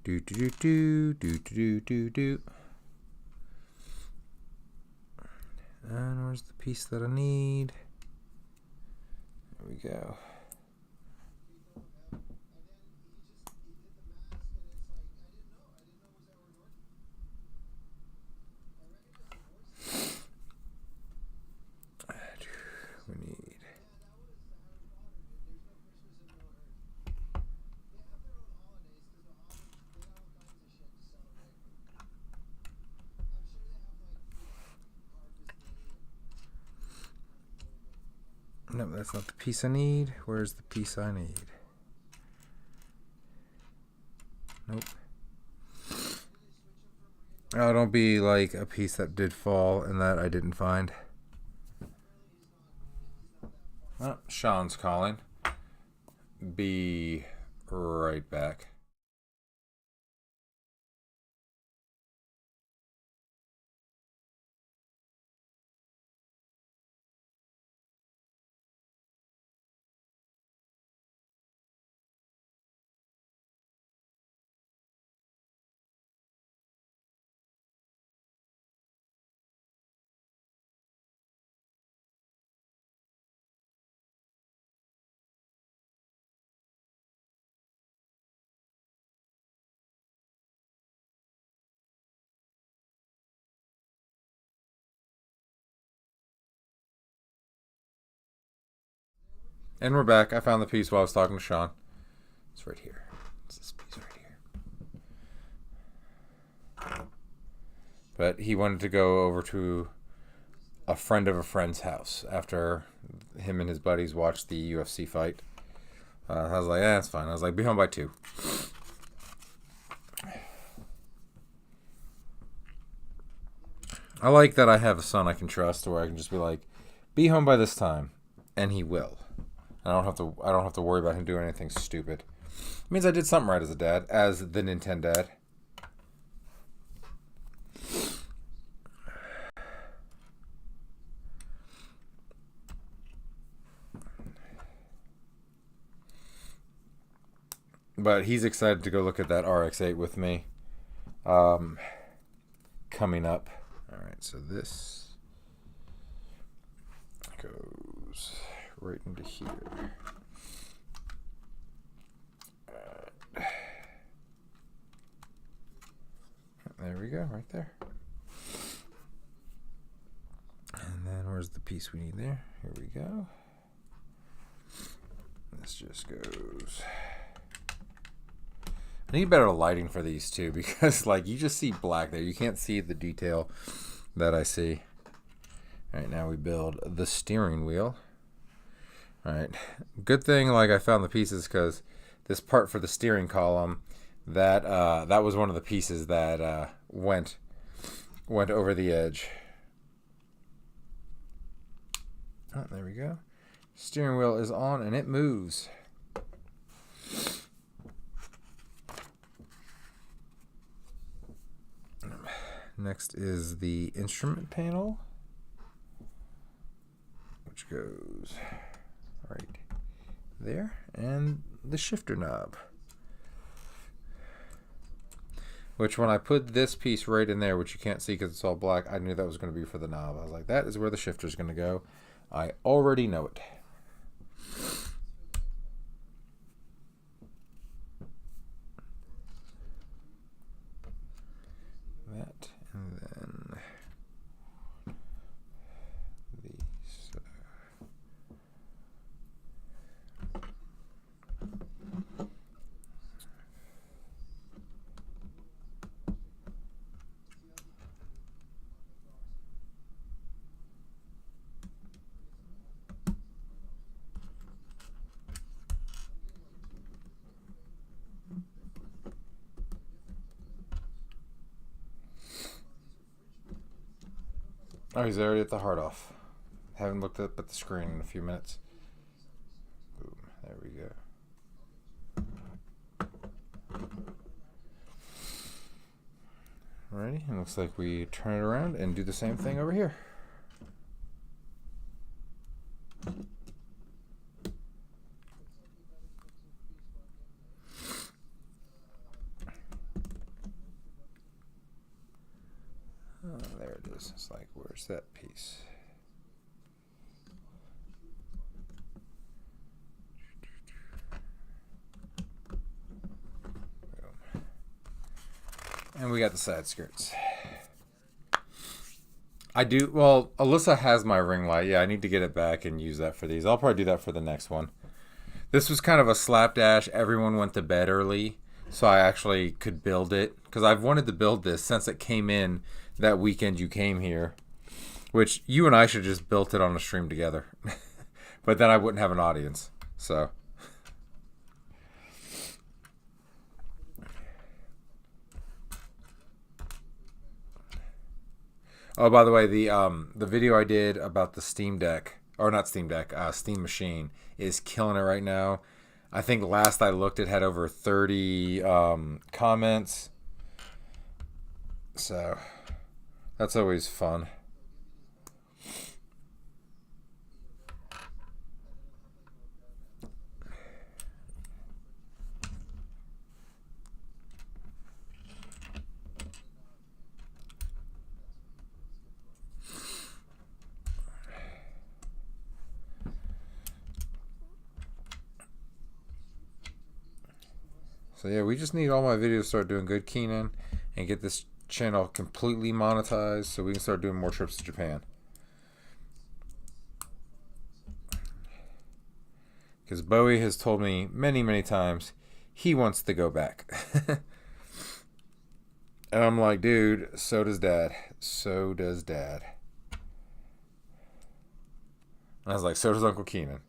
Do do do do do do do. And where's the piece that I need? There we go. We need. No, that's not the piece I need. Where's the piece I need? Nope. Oh, don't be like a piece that did fall and that I didn't find. Oh, Sean's calling. Be right back. And we're back. I found the piece while I was talking to Sean. It's right here. It's this piece right here. But he wanted to go over to a friend of a friend's house after him and his buddies watched the UFC fight. I was like, that's fine. I was like, be home by 2. I like that I have a son I can trust, where I can just be like, be home by this time, and he will. I don't have to worry about him doing anything stupid. It means I did something right as a dad, as the Nintendo dad. But he's excited to go look at that RX-8 with me. Coming up. All right, so this goes right into here. There we go, right there. And then where's the piece we need there? Here we go. This just goes. I need better lighting for these too, because like you just see black there. You can't see the detail that I see. All right, now we build the steering wheel. All right, good thing like I found the pieces, because this part for the steering column, that that was one of the pieces that went over the edge. Oh, there we go. Steering wheel is on and it moves. Next is the instrument panel, which goes right there, and the shifter knob. Which when I put this piece right in there, which you can't see because it's all black, I knew that was going to be for the knob. I was like, that is where the shifter is going to go. I already know it. That, and then these. Oh, he's already at the hard off. Haven't looked up at the screen in a few minutes. Boom, there we go. Alrighty, it looks like we turn it around and do the same thing over here. Oh, there it is. It's like, where's that piece? Boom. And we got the side skirts. I do, well, Alyssa has my ring light. Yeah, I need to get it back and use that for these. I'll probably do that for the next one. This was kind of a slapdash. Everyone went to bed early, so I actually could build it. Because I've wanted to build this since it came in that weekend you came here. Which, you and I should have just built it on a stream together. But then I wouldn't have an audience. So... Oh, by the way, the video I did about the Steam Deck, or not Steam Deck, Steam Machine, is killing it right now. I think last I looked, it had over 30 comments. So, that's always fun. So yeah, we just need all my videos to start doing good, Keenan, and get this channel completely monetized so we can start doing more trips to Japan. Because Bowie has told me many, many times he wants to go back. And I'm like, dude, so does Dad. So does Dad. And I was like, so does Uncle Keenan.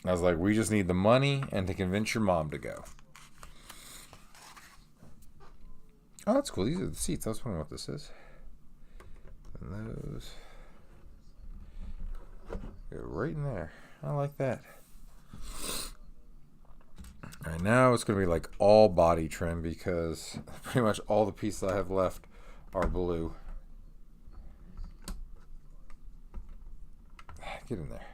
I was like, we just need the money and to convince your mom to go. Oh, that's cool. These are the seats. I was wondering what this is. And those go right in there. I like that. All right, now it's going to be like all body trim because pretty much all the pieces I have left are blue. Get in there.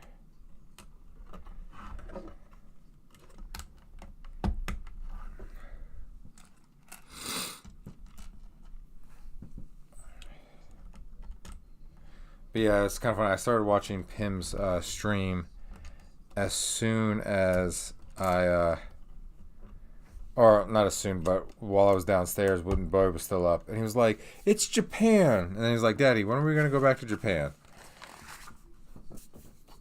But yeah, it's kind of funny. I started watching Pim's stream as soon as I, or not as soon, but while I was downstairs when Boy was still up. And he was like, it's Japan. And then he's like, Daddy, when are we going to go back to Japan?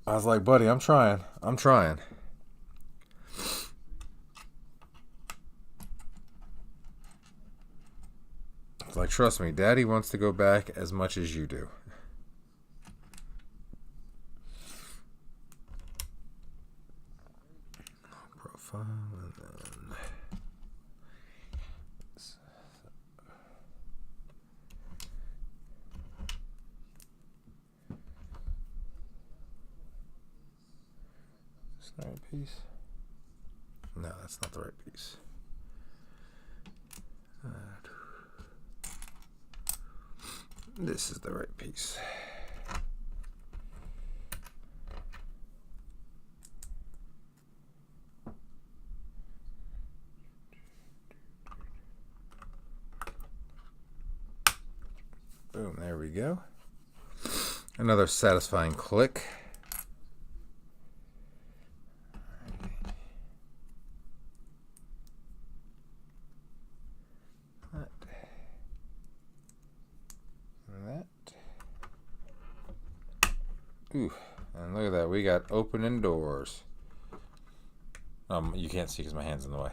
I was like, buddy, I'm trying. I'm trying. It's like, trust me, Daddy wants to go back as much as you do. Profile and then... Is that the right piece? No, that's not the right piece. This is the right piece. Boom, there we go. Another satisfying click. Ooh, and look at that. We got opening doors. You can't see because my hand's in the way.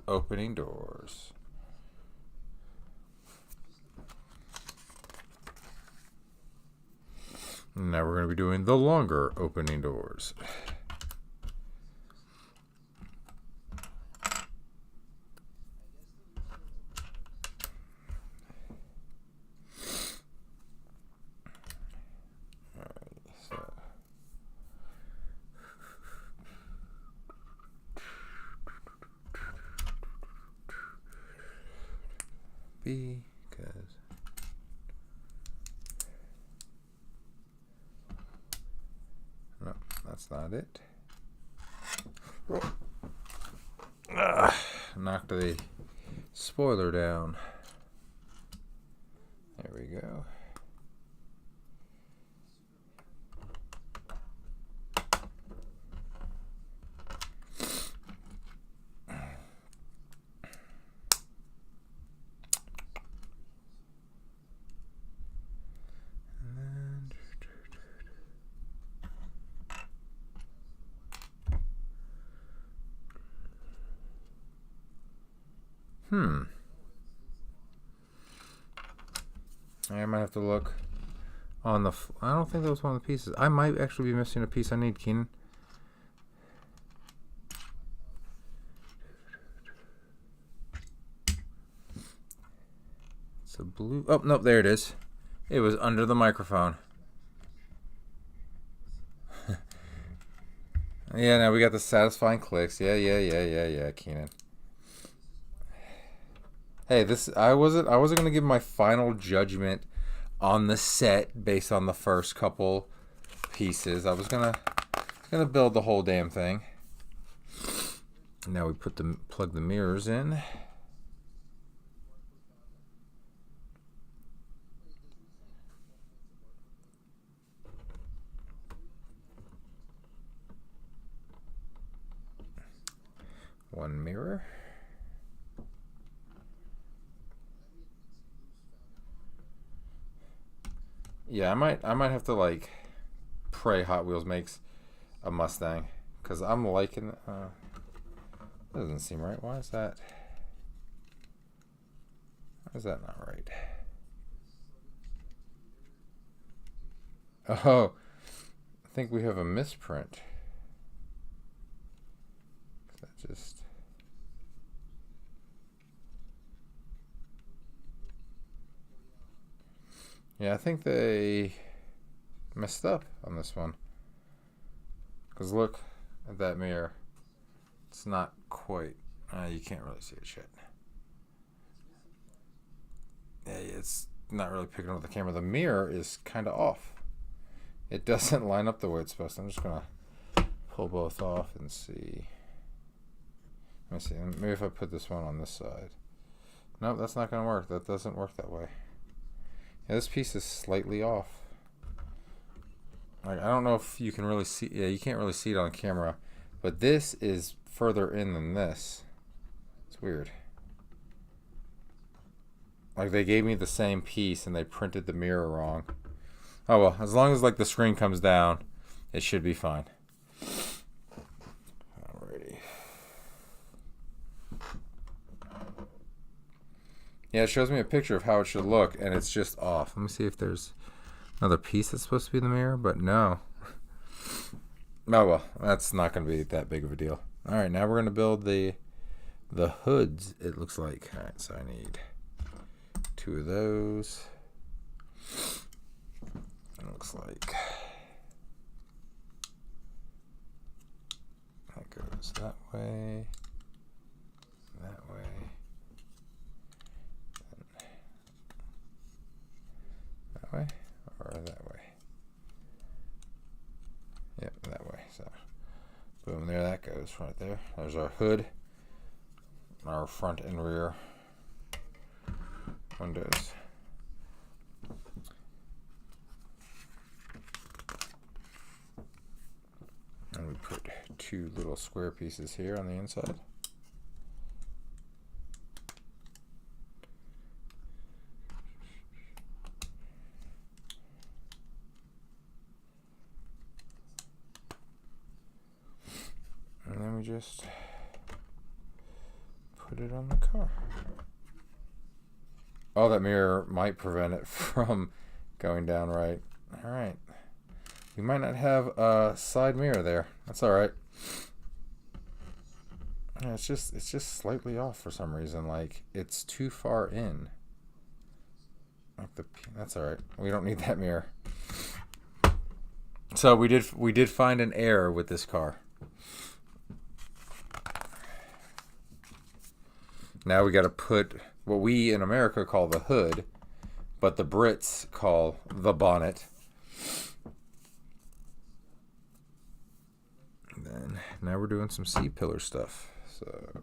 Opening doors. Now we're going to be doing the longer opening doors. Because no, that's not it. Knocked the spoiler down. There we go. I might have to look on the... I don't think that was one of the pieces. I might actually be missing a piece I need, Keenan. It's a blue... Oh, nope, there it is. It was under the microphone. Yeah, now we got the satisfying clicks. Yeah, Keenan. Hey, I wasn't gonna give my final judgment on the set based on the first couple pieces. I was gonna build the whole damn thing. Now we plug the mirrors in. One mirror. Yeah, I might have to like pray Hot Wheels makes a Mustang, because I'm liking that doesn't seem right. Why is that not right? Oh, I think we have a misprint. That just... Yeah, I think they messed up on this one. Because look at that mirror. It's not quite... you can't really see it shit. Yeah, it's not really picking up the camera. The mirror is kind of off. It doesn't line up the way it's supposed to. I'm just going to pull both off and see. Let me see. Maybe if I put this one on this side. Nope, that's not going to work. That doesn't work that way. Yeah, this piece is slightly off. Like, I don't know if you can really see. Yeah, you can't really see it on camera, but this is further in than this. It's weird. Like, they gave me the same piece and they printed the mirror wrong. Oh well, as long as like the screen comes down, it should be fine. Alrighty. Yeah, it shows me a picture of how it should look, and it's just off. Let me see if there's another piece that's supposed to be in the mirror, but no. Oh well, that's not going to be that big of a deal. All right, now we're going to build the hoods, it looks like. All right, so I need 2 of those. It looks like... goes that way, that way, that way, or that way. Yep, that way. So, boom, there that goes right there. There's our hood, our front and rear windows. And we put two little square pieces here on the inside. And then we just put it on the car. Oh, that mirror might prevent it from going down right. All right. We might not have a side mirror there. That's all right. Yeah, it's just slightly off for some reason. Like it's too far in. Like that's all right. We don't need that mirror. So we did find an error with this car. Now we got to put what we in America call the hood, but the Brits call the bonnet. And then now we're doing some C-pillar stuff. So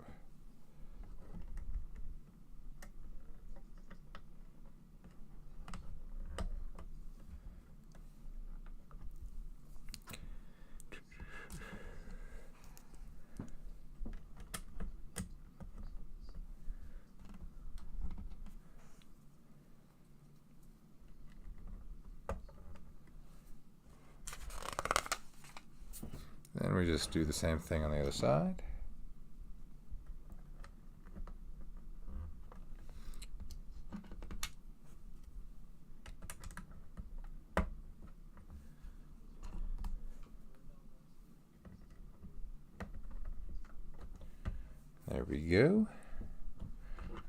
then we just do the same thing on the other side. There we go.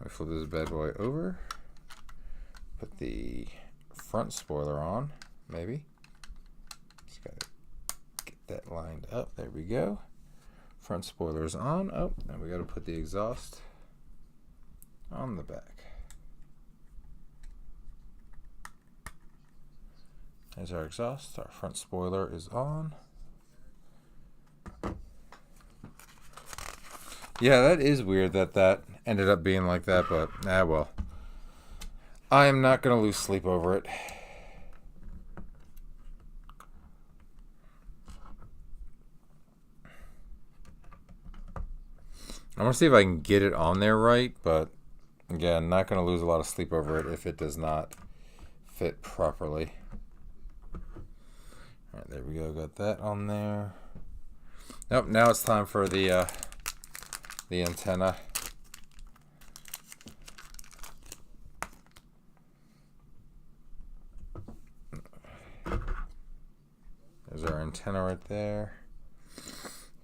We flip this bad boy over. Put the front spoiler on, maybe. Just gotta get that lined up. There we go. Front spoiler's on. Oh, and we gotta put the exhaust on the back. There's our exhaust. Our front spoiler is on. Yeah, that is weird that ended up being like that, but well. I am not going to lose sleep over it. I want to see if I can get it on there right, but again, not going to lose a lot of sleep over it if it does not fit properly. All right, there we go. Got that on there. Nope, now it's time for the antenna. There's our antenna right there.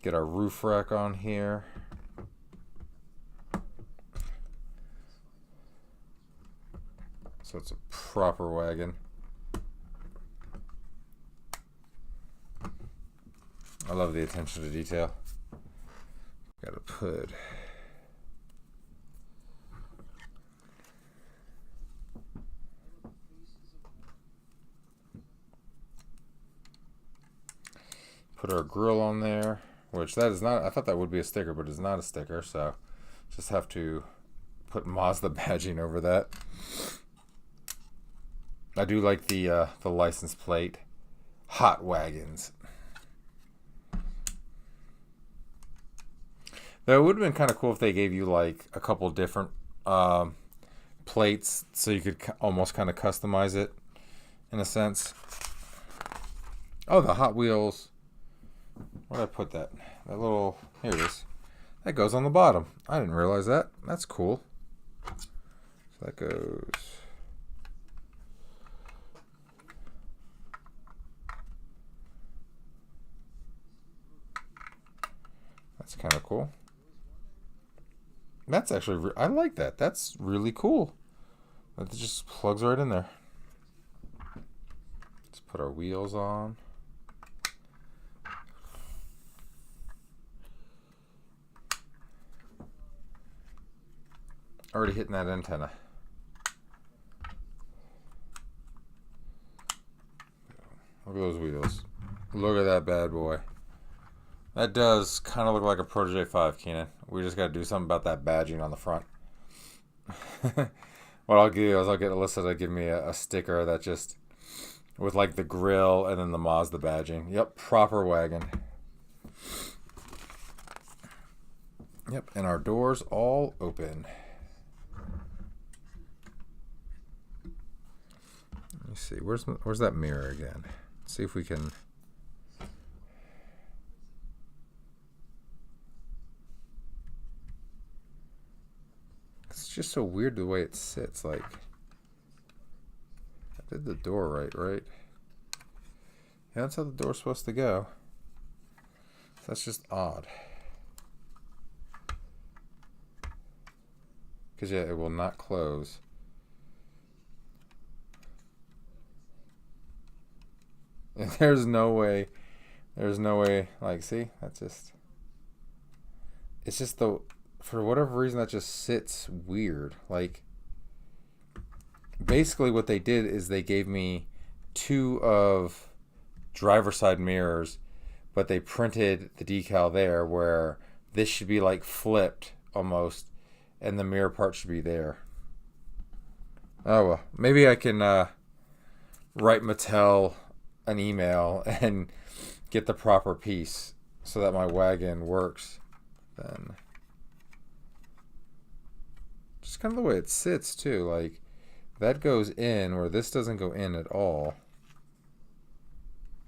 Get our roof rack on here. So it's a proper wagon. I love the attention to detail. Gotta put our grill on there, which that is not, I thought that would be a sticker, but it's not a sticker, so just have to put Mazda badging over that. I do like the license plate, Hot Wagons. Though it would have been kind of cool if they gave you like a couple different plates so you could almost kind of customize it in a sense. Oh, the Hot Wheels. Where did I put that? That little, here it is. That goes on the bottom. I didn't realize that. That's cool. So that goes. That's kind of cool. That's actually, I like that. That's really cool. That just plugs right in there. Let's put our wheels on. already hitting that antenna. Look at those wheels. Look at that bad boy. That does kind of look like a Protege 5, Keenan. We just got to do something about that badging on the front. What I'll do is I'll get Alyssa to give me a sticker that just, with like the grill and then the Mazda badging. Yep, proper wagon. Yep, and our doors all open. Let me see, where's that mirror again? Let's see if we can. It's just so weird the way it sits. Like, I did the door right? Yeah, that's how the door's supposed to go. So that's just odd. Because, yeah, it will not close. And there's no way, like, see? That's just, it's just for whatever reason, that just sits weird. Like, basically what they did is they gave me 2 of driver side mirrors, but they printed the decal there where this should be like flipped almost, and the mirror part should be there. Oh well, maybe I can write Mattel an email and get the proper piece so that my wagon works. Then just kind of the way it sits too, like that goes in where this doesn't go in at all.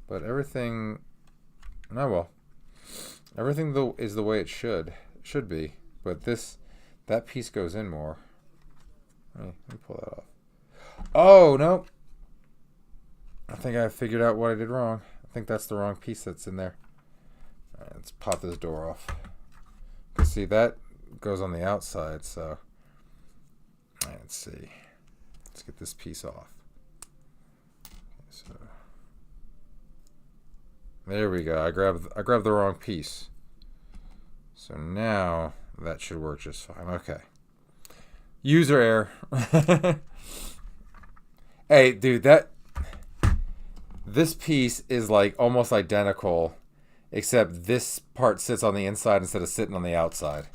But everything, oh well, everything though is the way it should be. But that piece goes in more. Let me pull that off. Oh no! I think I figured out what I did wrong. I think that's the wrong piece that's in there. All right, let's pop this door off. Cause see, that goes on the outside, so. All right, let's see. Let's get this piece off. So there we go. I grabbed the wrong piece. So now that should work just fine. Okay. User error. Hey, dude, this piece is like almost identical, except this part sits on the inside instead of sitting on the outside.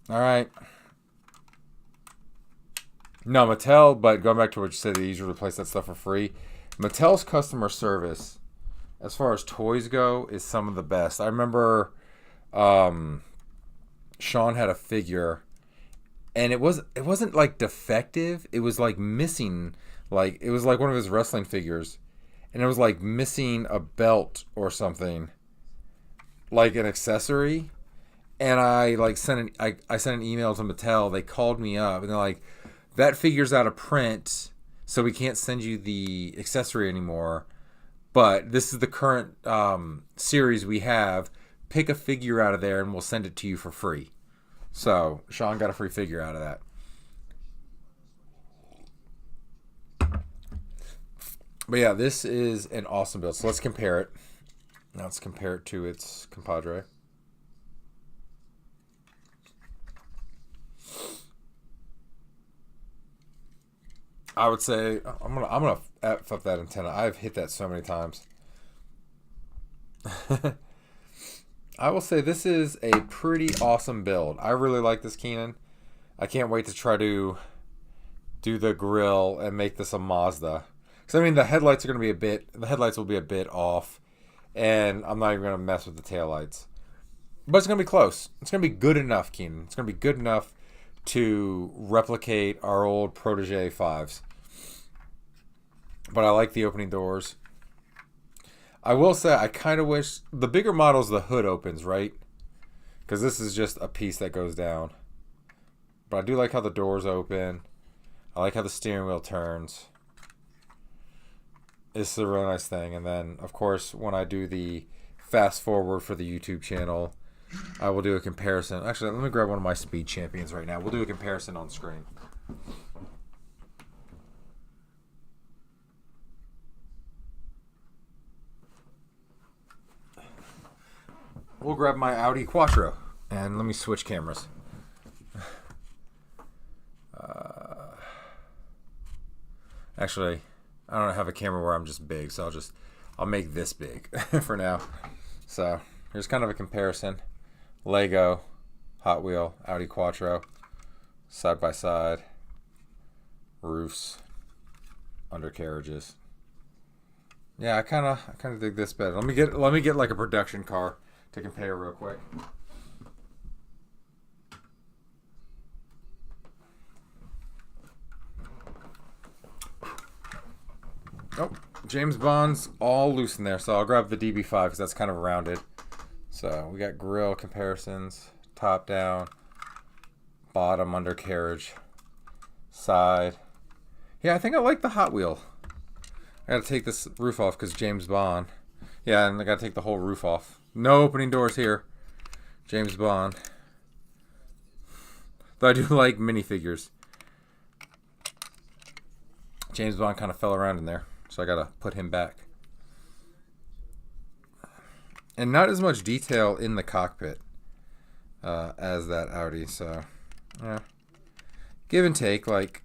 All right. No, Mattel, but going back to what you said, they usually replace that stuff for free. Mattel's customer service, as far as toys go, is some of the best. I remember Sean had a figure, and it wasn't like defective. It was like missing, like it was like one of his wrestling figures, and it was like missing a belt or something, like an accessory. And I like sent an email to Mattel. They called me up, and they're like, that figure's out of print, so we can't send you the accessory anymore. But this is the current series we have. Pick a figure out of there, and we'll send it to you for free. So Sean got a free figure out of that. But yeah, this is an awesome build. So let's compare it. Now let's compare it to its compadre. I would say I'm gonna F up that antenna. I've hit that so many times. I will say this is a pretty awesome build. I really like this Keenan. I can't wait to try to do the grill and make this a Mazda. Because I mean the headlights will be a bit off, and I'm not even gonna mess with the taillights. But it's gonna be close. It's gonna be good enough, Keenan. It's gonna be good enough to replicate our old Protege 5s. But I like the opening doors. I will say I kind of wish the bigger models the hood opens, right? Because this is just a piece that goes down. But I do like how the doors open. I like how the steering wheel turns. This is a really nice thing. And then, of course, when I do the fast forward for the YouTube channel, I will do a comparison. Actually, let me grab one of my speed champions right now. We'll do a comparison on screen. We'll grab my Audi Quattro. And let me switch cameras. Actually, I don't have a camera where I'm just big, so I'll make this big for now. So here's kind of a comparison. Lego, Hot Wheel, Audi Quattro, side by side, roofs, undercarriages. Yeah, I kind of dig this better. Let me get like a production car to compare real quick. Oh, James Bond's all loose in there, so I'll grab the DB5 because that's kind of rounded. So we got grill comparisons, top down, bottom undercarriage, side. Yeah, I think I like the Hot Wheel. I gotta take this roof off because James Bond. Yeah, and I gotta take the whole roof off. No opening doors here. James Bond. Though I do like minifigures. James Bond kind of fell around in there, so I gotta put him back. And not as much detail in the cockpit as that Audi, so yeah. Give and take, like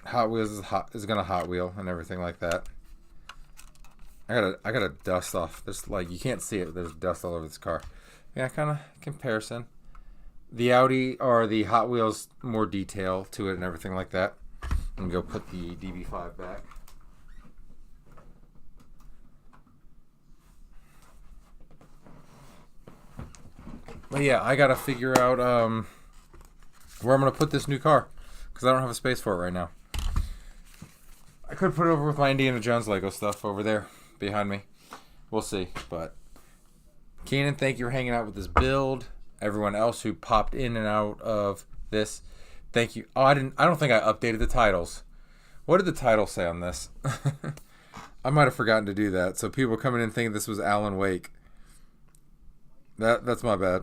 Hot Wheels is gonna Hot Wheel and everything like that. I gotta dust off. There's like you can't see it. There's dust all over this car. Yeah, kind of comparison. The Audi or the Hot Wheels more detail to it and everything like that. And go put the DB5 back. But yeah, I gotta figure out where I'm gonna put this new car because I don't have a space for it right now. I could put it over with my Indiana Jones Lego stuff over there behind me. We'll see. But Keenan, thank you for hanging out with this build. Everyone else who popped in and out of this, thank you. Oh, I don't think I updated the titles. What did the title say on this? I might have forgotten to do that. So people coming in thinking this was Alan Wake. That's my bad.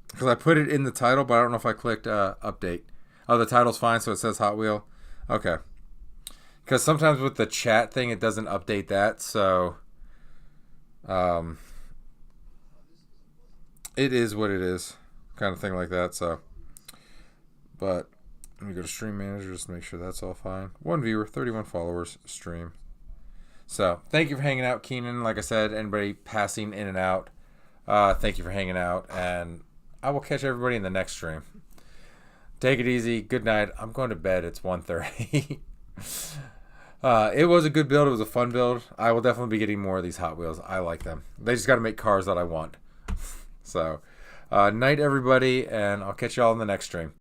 Because I put it in the title, but I don't know if I clicked update. Oh, the title's fine, so it says Hot Wheel. Okay. Because sometimes with the chat thing, it doesn't update that, so it is what it is, kind of thing like that. So, but let me go to Stream Manager just to make sure that's all fine. 1 viewer, 31 followers, stream. So, thank you for hanging out, Keenan. Like I said, anybody passing in and out, thank you for hanging out, and I will catch everybody in the next stream. Take it easy. Good night. I'm going to bed. It's 1:30. It was a good build. It was a fun build. I will definitely be getting more of these Hot Wheels. I like them. They just got to make cars that I want. So, night, everybody, and I'll catch you all in the next stream.